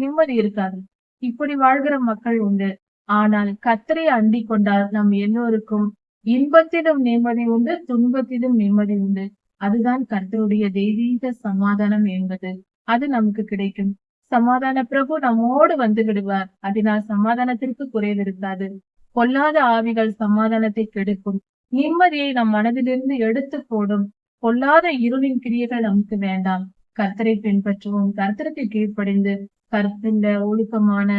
நிம்மதி இருக்காது. இப்படி வாழ்கிற மக்கள் உண்டு. ஆனால் கர்த்தரை அண்டிக் கொண்டால் நம் எல்லோருக்கும் இன்பத்திலும் நிம்மதி உண்டு, துன்பத்திலும் நிம்மதி உண்டு. அதுதான் கர்த்தருடைய தெய்வீக சமாதானம் என்பது. அது நமக்கு கிடைக்கும். சமாதான பிரபு நம்மோடு வந்து விடுவார். அதனால் சமாதானத்திற்கு குறைவு இருக்காது. பொல்லாத ஆவிகள் சமாதானத்தை கெடுக்கும். நிம்மதியை நம் மனதிலிருந்து எடுத்து போடும். பொல்லாத இருளின் கிரியைகள் நமக்கு வேண்டாம். கர்த்தரை பின்பற்றுவோம். கர்த்தருக்கு கீழ்ப்படிந்து கர்த்தருள்ள ஒழுக்கமான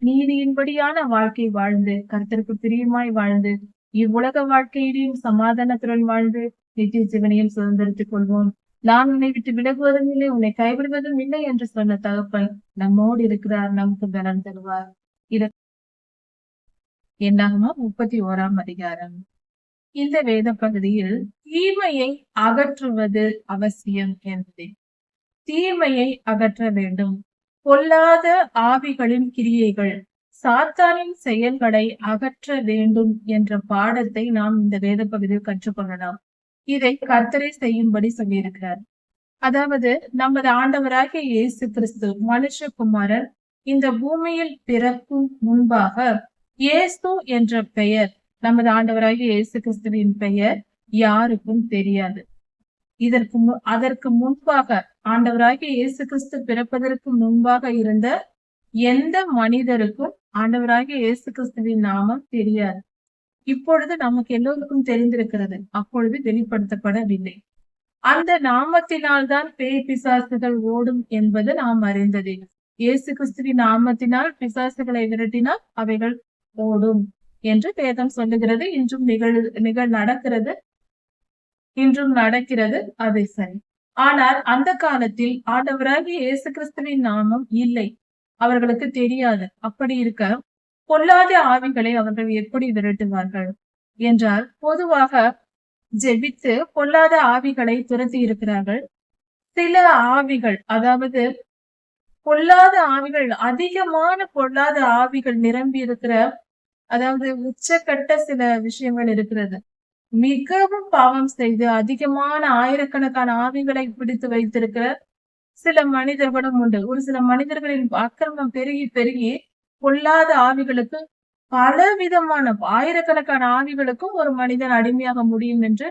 நீதியின்படியான வாழ்க்கை வாழ்ந்து கர்த்தருக்கு பிரியமாய் வாழ்ந்து இவ்வுலக வாழ்க்கையிலும் சமாதானத்துடன் வாழ்ந்து நித்திய ஜீவனையும் சுதந்திரித்துக் கொள்வோம். நான் உன்னை விட்டு விலகுவதும் இல்லை, உன்னை கைவிடுவதும் இல்லை என்று சொன்ன தகப்பன் நம்மோடு இருக்கிறார். நமக்கு பலன் தருவார். என்னாகுமா 31ஆம் அதிகாரம். இந்த வேத பகுதியில் தீமையை அகற்றுவது அவசியம் என்பதே. தீமையை அகற்ற வேண்டும். பொல்லாத ஆவிகளின் கிரியைகள், சாத்தானின் செயல்களை அகற்ற வேண்டும் என்ற பாடத்தை நாம் இந்த வேத பகுதியில் கற்றுக்கொள்ளலாம். இதை கர்த்தரை செய்யும்படி சொல்லியிருக்கிறார். அதாவது நமது ஆண்டவராகிய இயேசு கிறிஸ்து மனுஷகுமாரன் இந்த பூமியில் பிறக்கும் முன்பாக இயேசு என்ற பெயர், நமது ஆண்டவராகிய இயேசு கிறிஸ்துவின் பெயர் யாருக்கும் தெரியாது. அதற்கு முன்பாக ஆண்டவராகிய இயேசு கிறிஸ்து பிறப்பதற்கு முன்பாக இருந்த எந்த மனிதருக்கும் ஆண்டவராகிய இயேசு கிறிஸ்துவின் நாமம் தெரியாது. இப்பொழுது நமக்கு எல்லோருக்கும் தெரிந்திருக்கிறது. அப்பொழுது வெளிப்படுத்தப்படவில்லை. அந்த நாமத்தினால்தான் பேய் பிசாசுகள் ஓடும் என்பது நாம் அறிந்ததே. இயேசு கிறிஸ்துவின் நாமத்தினால் பிசாசுகளை விரட்டினால் அவைகள் ஓடும் என்று வேதம் சொல்லுகிறது. இன்றும் நடக்கிறது. அது சரி. ஆனால் அந்த காலத்தில் ஆண்டவராகிய இயேசு கிறிஸ்துவின் நாமம் இல்லை, அவர்களுக்கு தெரியாது. அப்படி இருக்க பொல்லாத ஆவிகளை அவர்கள் எப்படி விரட்டுவார்கள் என்றால், பொதுவாக ஜெபித்து பொல்லாத ஆவிகளை துரத்தி இருக்கிறார்கள். சில ஆவிகள், அதாவது பொல்லாத ஆவிகள், அதிகமான பொல்லாத ஆவிகள் நிரம்பி இருக்கிற, அதாவது உச்சக்கட்ட சில விஷயங்கள் இருக்கிறது. மிகவும் பாவம் செய்து அதிகமான ஆயிரக்கணக்கான ஆவிகளை பிடித்து வைத்திருக்கிற சில மனிதர்களும் உண்டு. ஒரு சில மனிதர்களின் அக்கிரமம் பெருகி பெருகி பொல்லாத ஆவிகளுக்கு பலவிதமான ஆயிரக்கணக்கான ஆவிகளுக்கும் ஒரு மனிதன் அடிமையாக முடியும் என்று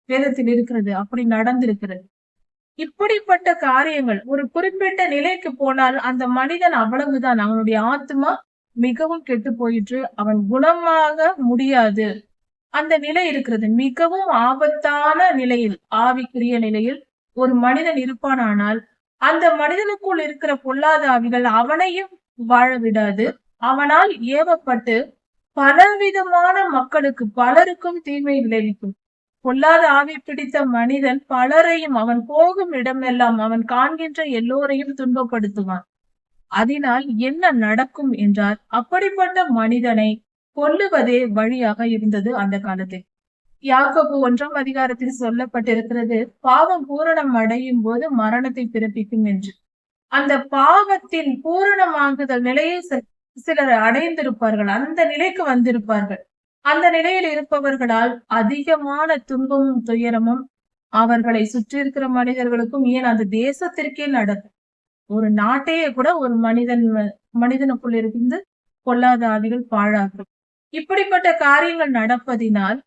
வேதத்தில் இருக்கிறது. அப்படி நடந்திருக்கிறது. இப்படிப்பட்ட காரியங்கள் ஒரு குறிப்பிட்ட நிலைக்கு போனால் அந்த மனிதன் அவ்வளவுதான், அவனுடைய ஆத்மா மிகவும் கெட்டு போயிற்று, அவன் குணமாக முடியாது. அந்த நிலை இருக்கிறது. மிகவும் ஆபத்தான நிலையில், ஆவிக்குரிய நிலையில் ஒரு மனிதன் இருப்பானானால் அந்த மனிதனுக்குள் இருக்கிற பொல்லாத ஆவிகள் அவனையும் வாழ விடாது. அவனால் ஏவப்பட்டு பலவிதமான மக்களுக்கு பலருக்கும் தீமை விளைவிக்கும். பொல்லாத ஆவி பிடித்த மனிதன் பலரையும் அவன் போகும் இடமெல்லாம் அவன் காண்கின்ற எல்லோரையும் துன்பப்படுத்துவான். அதனால் என்ன நடக்கும் என்றால் அப்படிப்பட்ட மனிதனை கொல்லுவதே வழியாக இருந்தது அந்த காலத்தில். யாக்கோபு 1ஆம் அதிகாரத்தில் சொல்லப்பட்டிருக்கிறது, பாவம் பூரணம் அடையும் போது மரணத்தை பிறப்பிக்கும் என்று. அந்த பாவத்தின் பூரணமாகுதல் நிலையை சிலர் அடைந்திருப்பார்கள், அந்த நிலைக்கு வந்திருப்பார்கள். அந்த நிலையில் இருப்பவர்களால் அதிகமான துன்பமும் துயரமும் அவர்களை சுற்றி இருக்கிற மனிதர்களுக்கும், ஏன் அந்த தேசத்திற்கே நடக்கும். ஒரு நாட்டையே கூட ஒரு மனிதனுக்குள் இருந்து பொல்லாத ஆவிகள் பாழாக்கும். இப்படிப்பட்ட காரியங்கள் நடப்பதினால்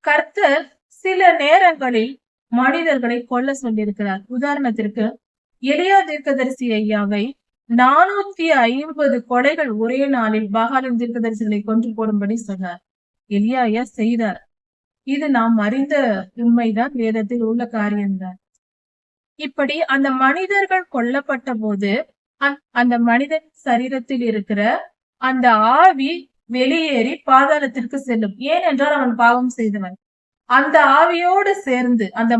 கர்த்தர் சில நேரங்களில் மனிதர்களை கொல்ல சொல்லியிருக்கிறார். உதாரணத்திற்கு எலியா தீர்க்கதரிசி ஐயாவை 450 கொலைகள் ஒரே நாளில் பாகாலின் தீர்க்கதரிசிகளை கொன்று போடும்படி சொன்னார். எலியா ஐயா செய்தார். இது நாம் அறிந்த உண்மைதான், வேதத்தில் உள்ள காரியம்தான். இப்படி அந்த மனிதர்கள் கொல்லப்பட்ட போது அந்த மனிதன் சரீரத்தில் இருக்கிற அந்த ஆவி வெளியேறி பாதாளத்திற்கு செல்லும். ஏனென்றால் அவன் பாவம் செய்தவன். அந்த ஆவியோடு சேர்ந்து அந்த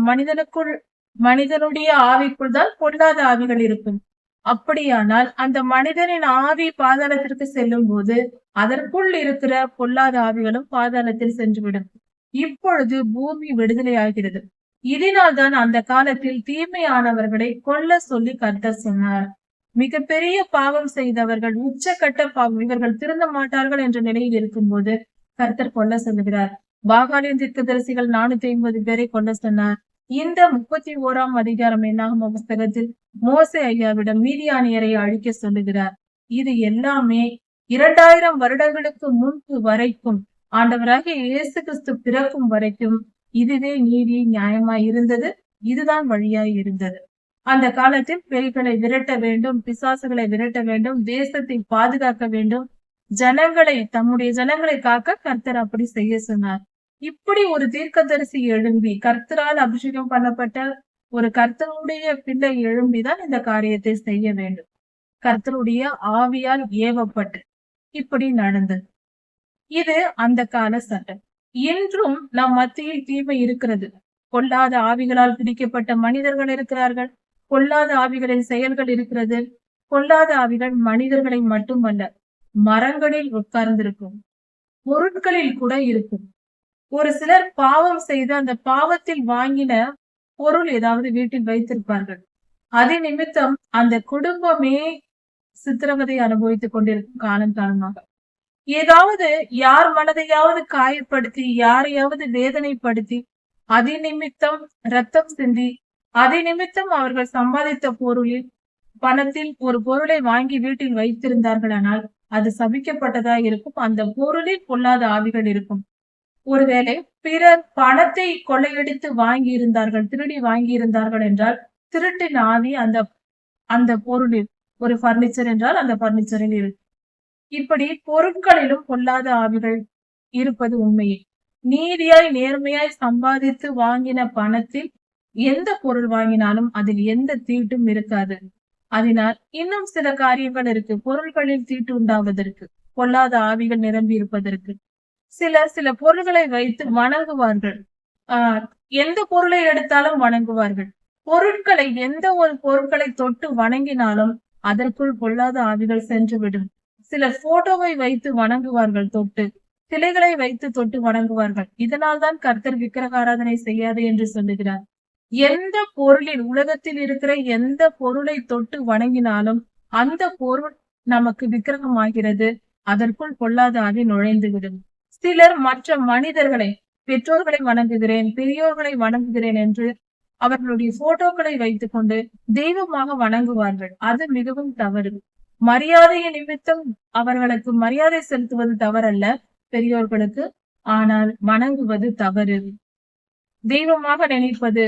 மனிதனுடைய ஆவிக்குள் தான் பொல்லாத ஆவிகள் இருக்கும். அப்படியானால் அந்த மனிதனின் ஆவி பாதாளத்திற்கு செல்லும் போது அதற்குள் இருக்கிற பொல்லாத ஆவிகளும் பாதாளத்தில் சென்றுவிடும். இப்பொழுது பூமி விடுதலை ஆகிறது. இதனால்தான் அந்த காலத்தில் தீமையானவர்களை கொல்ல சொல்லி கர்த்தர் சொன்னார். மிகப்பெரிய பாவம் செய்தவர்கள், உச்சக்கட்ட பாவம், இவர்கள் திருந்த மாட்டார்கள் என்ற நிலையில் இருக்கும்போது கர்த்தர் கொல்ல சொல்லுகிறார். பாகாலின் தீர்க்கதரிசிகள் 450 பேரை கொல்ல சொன்னார். இந்த 31ஆம் அதிகாரம் என்னாகும் புஸ்தகத்தில் மோசே ஐயாவிடம் மீதியானியரை அழிக்க சொல்லுகிறார். இது எல்லாமே 2000 வருடங்களுக்கு முன்பு வரைக்கும், ஆண்டவராகிய இயேசு கிறிஸ்து பிறக்கும் வரைக்கும் இதுவே நீதி நியாயமாய் இருந்தது. இதுதான் வழியாய் இருந்தது. அந்த காலத்தில் பேய்களை விரட்ட வேண்டும், பிசாசுகளை விரட்ட வேண்டும், தேசத்தை பாதுகாக்க வேண்டும், தம்முடைய ஜனங்களை காக்க கர்த்தர் அப்படி செய்ய சொன்னார். இப்படி ஒரு தீர்க்கதரிசி எழும்பி, கர்த்தரால் அபிஷேகம் பண்ணப்பட்ட ஒரு கர்த்தருடைய பிள்ளை எழும்பிதான் இந்த காரியத்தை செய்ய வேண்டும். கர்த்தருடைய ஆவியால் ஏவப்பட்டு இப்படி நடந்தது. இது அந்த கால சட்டம். இன்றும் நம் மத்தியில் தீமை இருக்கிறது. பொல்லாத ஆவிகளால் பிடிக்கப்பட்ட மனிதர்கள் இருக்கிறார்கள். பொல்லாத ஆவிகளின் செயல்கள் இருக்கிறது. பொல்லாத ஆவிகள் மனிதர்களை மட்டுமல்ல, மரங்களில் உட்கார்ந்திருக்கும், பொருட்களில் கூட இருக்கும். ஒரு சிலர் பாவம் செய்து அந்த பாவத்தில் வாங்கின பொருள் ஏதாவது வீட்டில் வைத்திருப்பார்கள். அதே நிமித்தம் அந்த குடும்பமே சித்திரவதை அனுபவித்துக் கொண்டிருக்கும் காலமாக ஏதாவது யார் மனதையாவது காயப்படுத்தி, யாரையாவது வேதனைப்படுத்தி, அதே நிமித்தம் ரத்தம் சிந்தி, அதே நிமித்தம் அவர்கள் சம்பாதித்த பணத்தில் ஒரு பொருளை வாங்கி வீட்டில் வைத்திருந்தார்களானால் அது சபிக்கப்பட்டதா இருக்கும். அந்த பொருளில் பொல்லாத ஆவிகள் இருக்கும். ஒருவேளை பிறர் பணத்தை கொள்ளையடித்து வாங்கி இருந்தார்கள், திருடி வாங்கி இருந்தார்கள் என்றால் திருட்டின் ஆவி அந்த பொருளில், ஒரு பர்னிச்சர் என்றால் அந்த பர்னிச்சரில் இருக்கு. இப்படி பொருட்களிலும் பொல்லாத ஆவிகள் இருப்பது உண்மையே. நீதியாய் நேர்மையாய் சம்பாதித்து வாங்கின பணத்தில் எந்த பொருள் வாங்கினாலும் அதில் எந்த தீட்டும் இருக்காது. அதனால் இன்னும் சில காரியங்கள் இருக்கு. பொருட்களில் தீட்டு உண்டாவதற்கு, பொல்லாத ஆவிகள் நிரம்பி இருப்பதற்கு. சில பொருள்களை வைத்து வணங்குவார்கள். எந்த பொருளை எடுத்தாலும் வணங்குவார்கள். எந்த ஒரு பொருட்களை தொட்டு வணங்கினாலும் அதற்குள் பொல்லாத ஆவிகள் சென்றுவிடும். சிலர் போட்டோவை வைத்து வணங்குவார்கள், தொட்டு சிலைகளை வைத்து தொட்டு வணங்குவார்கள். இதனால் தான் கர்த்தர் விக்கிரக ஆராதனை செய்யாது என்று சொல்லுகிறார். எந்த பொருளில், உலகத்தில் இருக்கிற எந்த பொருளை தொட்டு வணங்கினாலும் அந்த பொருள் நமக்கு விக்கிரகமாகிறது. அதற்குள் பொல்லாத ஆவி நுழைந்துவிடும். சிலர் மற்ற மனிதர்களை, பெற்றோர்களை வணங்குகிறேன், பெரியோர்களை வணங்குகிறேன் என்று அவர்களுடைய போட்டோக்களை வைத்துக் கொண்டு தெய்வமாக வணங்குவார்கள். அது மிகவும் தவறு. மரியாதையை நிமித்தம் அவர்களுக்கு மரியாதை செலுத்துவது தவறல்ல பெரியோர்களுக்கு, ஆனால் வணங்குவது தவறு. தெய்வமாக நினைப்பது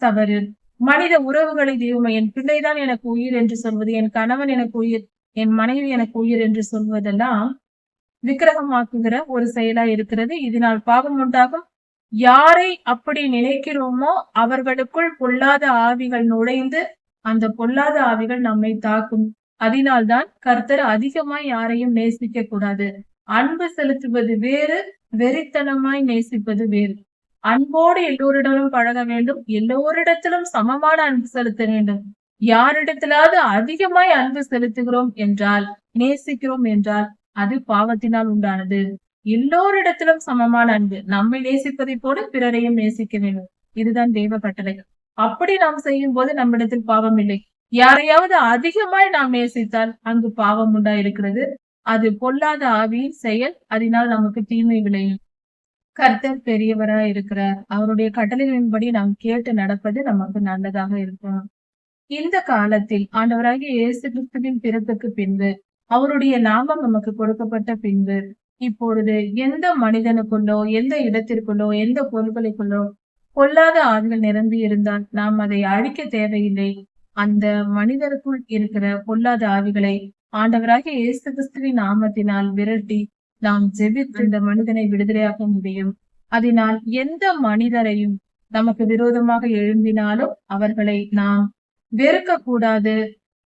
தவறு. மனித உறவுகளை தெய்வம், என் பிள்ளைதான் எனக்கு உயிர் என்று சொல்வது, என் கணவன் எனக்கு உயிர், என் மனைவி எனக்கு உயிர் என்று சொல்வதெல்லாம் விக்கிரகமாக்குகிற ஒரு செயலா இருக்கிறது. இதனால் பாவம் உண்டாகும். யாரை அப்படி நினைக்கிறோமோ அவர்களுக்குள் பொல்லாத ஆவிகள் நுழைந்து அந்த பொல்லாத ஆவிகள் நம்மை தாக்கும். அதனால்தான் கர்த்தர் அதிகமாய் யாரையும் நேசிக்க கூடாது. அன்பு செலுத்துவது வேறு, வெறித்தனமாய் நேசிப்பது வேறு. அன்போடு எல்லோரிடமும் பழக வேண்டும். எல்லோரிடத்திலும் சமமான அன்பு செலுத்த வேண்டும். யாரிடத்திலாவது அதிகமாய் அன்பு செலுத்துகிறோம் என்றால், நேசிக்கிறோம் என்றால், அது பாவத்தினால் உண்டானது. எல்லோரிடத்திலும் சமமான அன்பு. நம்மை நேசிப்பதைப் போல பிறரையும் நேசிக்க வேண்டும். இதுதான் தேவ கட்டளை. அப்படி நாம் செய்யும் போது நம்மிடத்தில் பாவம் இல்லை. யாரையாவது அதிகமாய் நாம் நேசித்தால் அங்கு பாவம் உண்டாயிருக்கிறது. அது பொல்லாத ஆவியின் செயல். அதனால் நமக்கு தீமை விளையும். கர்த்தர் பெரியவராய் இருக்கிறார். அவருடைய கட்டளைகளின்படி நாம் கேட்டு நடப்பது நமக்கு நல்லதாக இருக்கும். இந்த காலத்தில் ஆண்டவராகிய இயேசு கிறிஸ்துவின் பிறப்புக்கு பின்பு, அவருடைய நாமம் நமக்கு கொடுக்கப்பட்ட பின்பு, இப்பொழுது எந்த மனிதனுக்குள்ளோ, எந்த இடத்திற்குள்ளோ, எந்த பொருள்களுக்குள்ளோ பொல்லாத ஆவிகள் நிரம்பி இருந்தால் நாம் அதை அழிக்க தேவையில்லை. அந்த மனிதருக்குள் இருக்கிற பொல்லாத ஆவிகளை ஆண்டவராகிய இயேசு கிறிஸ்துவின் நாமத்தினால் விரட்டி நாம் ஜெபித்து இந்த மனிதனை விடுதலையாக்க முடியும். அதனால் எந்த மனிதரையும் நமக்கு விரோதமாக எழும்பினாலும் அவர்களை நாம் வெறுக்க கூடாது,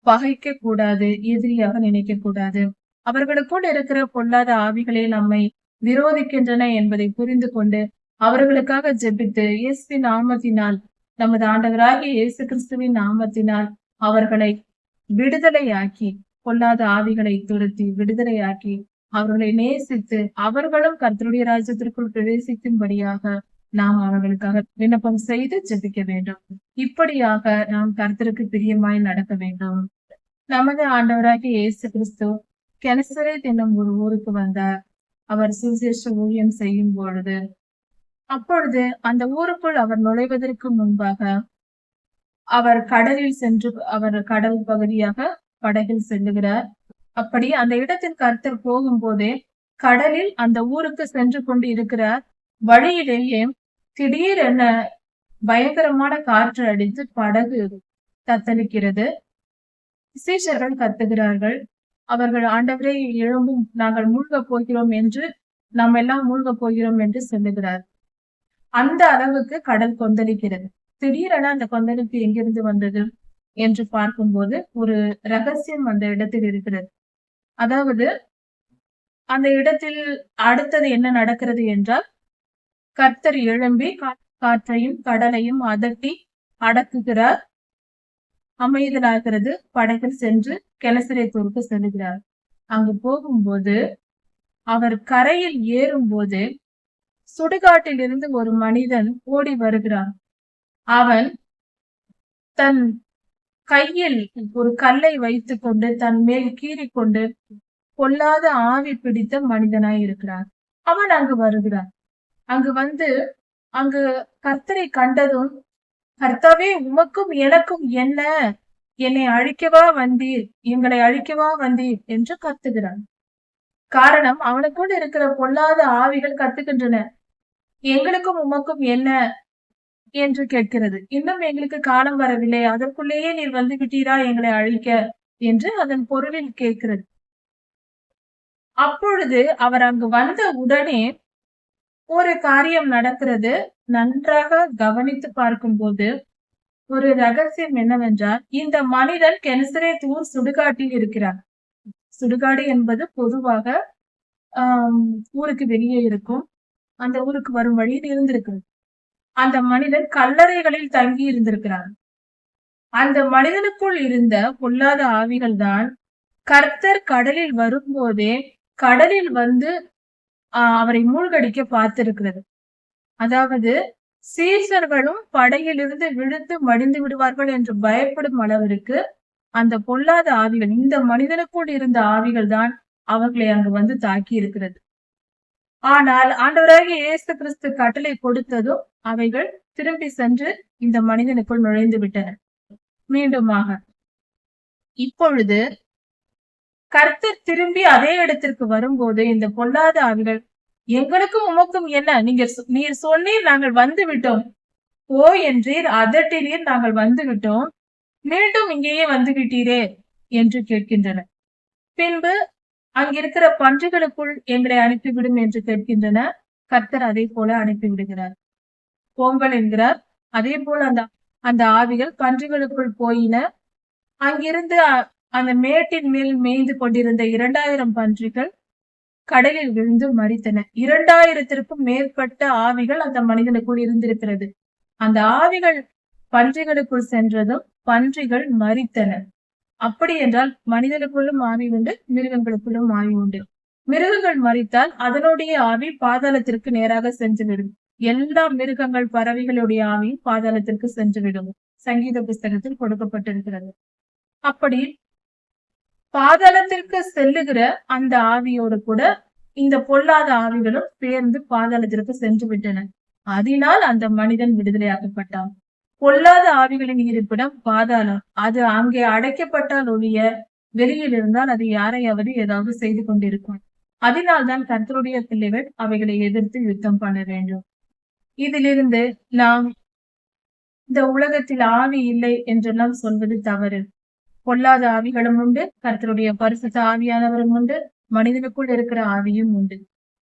பகைக்க கூடாது, எதிரியாக நினைக்க கூடாது. அவர்களுக்குள் இருக்கிற பொல்லாத ஆவிகளே நம்மை விரோதிக்கின்றன என்பதை புரிந்து கொண்டு அவர்களுக்காக ஜெபித்து இயேசுவின் நாமத்தினால், நமது ஆண்டவராகிய இயேசு கிறிஸ்துவின் நாமத்தினால் அவர்களை விடுதலையாக்கி, பொல்லாத ஆவிகளை துரத்தி விடுதலையாக்கி, அவர்களை நேசித்து அவர்களும் கர்த்தருடைய ராஜ்யத்திற்குள் பிரவேசிக்கும்படியாக நாம் அவர்களுக்காக விண்ணப்பம் செய்து ஜெபிக்க வேண்டும். இப்படியாக நாம் கர்த்தருக்கு பிரியமாய் நடக்க வேண்டும். நமது ஆண்டவராகிய இயேசு கிறிஸ்து கெனசரேத் என்னும் ஒரு ஊருக்கு வந்தார். அவர் சுவிசேஷ ஊழியம் செய்யும் பொழுது, அப்பொழுது அந்த ஊருக்குள் அவர் நுழைவதற்கு முன்பாக அவர் கடலில் சென்று, அவர் கடல் பகுதியாக படகில் செல்லுகிறார். அப்படி அந்த இடத்தில் கர்த்தர் போகும்போதே கடலில் அந்த ஊருக்கு சென்று கொண்டு இருக்கிறார். வழியிலேயே திடீரென பயங்கரமான காற்று அடித்து படகு தத்தளிக்கிறது. சீஷர்கள் கத்துகிறார்கள். அவர்கள் ஆண்டவரே எழும்பும், நாங்கள் மூழ்கப் போகிறோம் என்று, நாம் எல்லாம் மூழ்கப் போகிறோம் என்று சொல்லுகிறார். அந்த அளவுக்கு கடல் கொந்தளிக்கிறது. திடீரென அந்த கொந்தளிப்பு எங்கிருந்து வந்தது என்று பார்க்கும்போது ஒரு ரகசியம் அந்த இடத்தில் இருக்கிறது. அதாவது அந்த இடத்தில் அடுத்தது என்ன நடக்கிறது என்றால், கர்த்தர் எழும்பி காற்றையும் கடலையும் அதட்டி அடக்குகிறார். அமைதலாகிறது. படகில் சென்று கெனசரேத்தூருக்கு செல்கிறார். அங்கு போகும்போது அவர் கரையில் ஏறும்போது சுடுகாட்டில் இருந்து ஒரு மனிதன் ஓடி வருகிறான். அவன் தன் கையில் ஒரு கல்லை வைத்துக் கொண்டு தன் மேல் கீறிக்கொண்டு பொல்லாத ஆவி பிடித்த மனிதனாய் இருக்கிறான். அவன் அங்கு வருகிறான். அங்கு வந்து அங்கு கர்த்தரை கண்டதும், கர்த்தாவே, உமக்கும் எனக்கும் என்ன? என்னை அழிக்கவா வந்தீர்? எங்களை அழிக்கவா வந்தீர் என்று கத்துகிறான். காரணம், அவனுக்குள் இருக்கிற பொல்லாத ஆவிகள் கத்துகின்றன. எங்களுக்கும் உமக்கும் என்ன என்று கேட்கிறது. இன்னும் எங்களுக்கு காலம் வரவில்லை, அதற்குள்ளேயே நீர் வந்து விட்டீரா எங்களை அழிக்க என்று அதன் பொருளில் கேட்கிறது. அப்பொழுது அவர் அங்கு வந்த உடனே ஒரு காரியம் நடக்கிறது. நன்றாக கவனித்து பார்க்கும்போது ஒரு ரகசியம் என்னவென்றால், இந்த மனிதன் கெனசரேத் ஊர் சுடுகாட்டில் இருக்கிறார். சுடுகாடு என்பது பொதுவாக ஊருக்கு வெளியே இருக்கும். அந்த ஊருக்கு வரும் வழியில் இருந்திருக்கிறது. அந்த மனிதன் கல்லறைகளில் தங்கி இருந்திருக்கிறார். அந்த மனிதனுக்குள் இருந்த பொல்லாத ஆவிகள் தான் கர்த்தர் கடலில் வரும்போதே கடலில் வந்து அவரை மூழ்கடிக்க பார்த்திருக்கிறது. அதாவது சீசர்களும் படகிலிருந்து விழுந்து மடிந்து விடுவார்கள் என்று பயப்படும் அளவிற்கு அந்த பொல்லாத ஆவிகள், இந்த மனிதனுக்குள் இருந்த ஆவிகள் தான் அவர்களை அங்கு வந்து தாக்கி இருக்கிறது. ஆனால் ஆண்டவராகிய இயேசு கிறிஸ்து கட்டளை கொடுத்ததும் அவைகள் திரும்பி சென்று இந்த மனிதனுக்குள் நுழைந்து விட்டன மீண்டுமாக. இப்பொழுது கர்த்தர் திரும்பி அதே இடத்திற்கு வரும்போது இந்த பொல்லாத ஆவிகள், எங்களுக்கும் உமக்கும் என்ன? நீர் சொன்னீர், நாங்கள் வந்து விட்டோம். ஓ என்றீர், அதட்டினீர், நாங்கள் வந்து விட்டோம். மீண்டும் இங்கேயே வந்து விட்டீரே என்று கேட்கின்றன. பின்பு அங்கிருக்கிற பன்றிகளுக்குள் எங்களை அனுப்பிவிடும் என்று கேட்கின்றன. கர்த்தர் அதே போல அனுப்பிவிடுகிறார். போங்கள் என்கிறார். அதே போல அந்த ஆவிகள் பன்றிகளுக்குள் போயின. அங்கிருந்து அந்த மேட்டின் மேல் மேய்ந்து கொண்டிருந்த 2000 பன்றிகள் கடலில் விழுந்து மரித்தன. 2000த்திற்கும் மேற்பட்ட ஆவிகள் அந்த மனிதனுக்குள் இருந்திருக்கிறது. அந்த ஆவிகள் பன்றிகளுக்குள் சென்றதும் பன்றிகள் மரித்தன. அப்படி என்றால் மனிதனுக்குள்ளும் ஆவி உண்டு, மிருகங்களுக்குள்ளும் ஆவி உண்டு. மிருகங்கள் மரித்தால் அதனுடைய ஆவி பாதாளத்திற்கு நேராக சென்றுவிடும். எல்லா மிருகங்கள் பறவைகளுடைய ஆவி பாதாளத்திற்கு சென்றுவிடும். சங்கீத புஸ்தகத்தில் கொடுக்கப்பட்டிருக்கிறது. அப்படி பாதாளத்திற்கு செல்லுகிற அந்த ஆவியோடு கூட இந்த பொல்லாத ஆவிகளும் சேர்ந்து பாதாளத்திற்கு சென்று விட்டன. அதனால் அந்த மனிதன் விடுதலையாக்கப்பட்டான். பொல்லாத ஆவிகளின் இருப்பிடம் பாதாளம். அது அங்கே அடைக்கப்பட்டால் ஒழிய வெளியில் இருந்தால் அது யாரையாவது ஏதாவது செய்து கொண்டிருக்கும். அதனால்தான் கர்த்தருடைய பிள்ளைகள் அவைகளை எதிர்த்து யுத்தம் பண்ண வேண்டும். இதிலிருந்து நாம் இந்த உலகத்தில் ஆவி இல்லை என்றெல்லாம் சொல்வது தவறு. பொல்லாத ஆவிகளும் உண்டு, கர்த்தருடைய பரிசுத்த ஆவியானவரும் உண்டு, மனிதனுக்குள் இருக்கிற ஆவியும் உண்டு.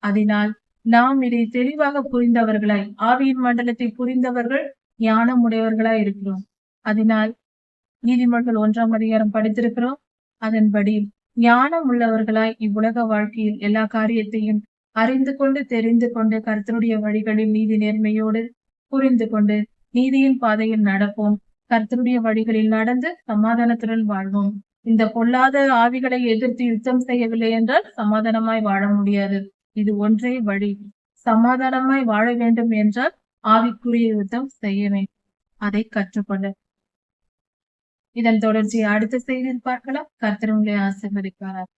அதனால் நாம் இதை தெளிவாக புரிந்தவர்களாய், ஆவியின் மண்டலத்தை புரிந்தவர்கள் ஞானம் உடையவர்களாய் இருக்கிறோம். அதனால் நீதிமொழிகள் 1ஆம் அதிகாரம் படித்திருக்கிறோம். அதன்படி ஞானம் உள்ளவர்களாய் இவ்வுலக வாழ்க்கையில் எல்லா காரியத்தையும் அறிந்து கொண்டு தெரிந்து கொண்டு கர்த்தருடைய வழிகளில் நீதி நேர்மையோடு புரிந்து கொண்டு நீதியின் பாதையில் நடப்போம். கர்த்தருடைய வழிகளில் நடந்து சமாதானத்துடன் வாழ்வோம். இந்த பொல்லாத ஆவிகளை எதிர்த்து யுத்தம் செய்யவில்லை என்றால் சமாதானமாய் வாழ முடியாது. இது ஒன்றே வழி. சமாதானமாய் வாழ வேண்டும் என்றால் ஆவிக்குரிய யுத்தம் செய்ய வேண்டும். அதை கற்றுக்கொள்ள. இதன் தொடர்ச்சியை அடுத்த செய்தியில் பார்க்கலாம். கர்த்தர் உங்களை ஆசீர்வதிப்பாராக.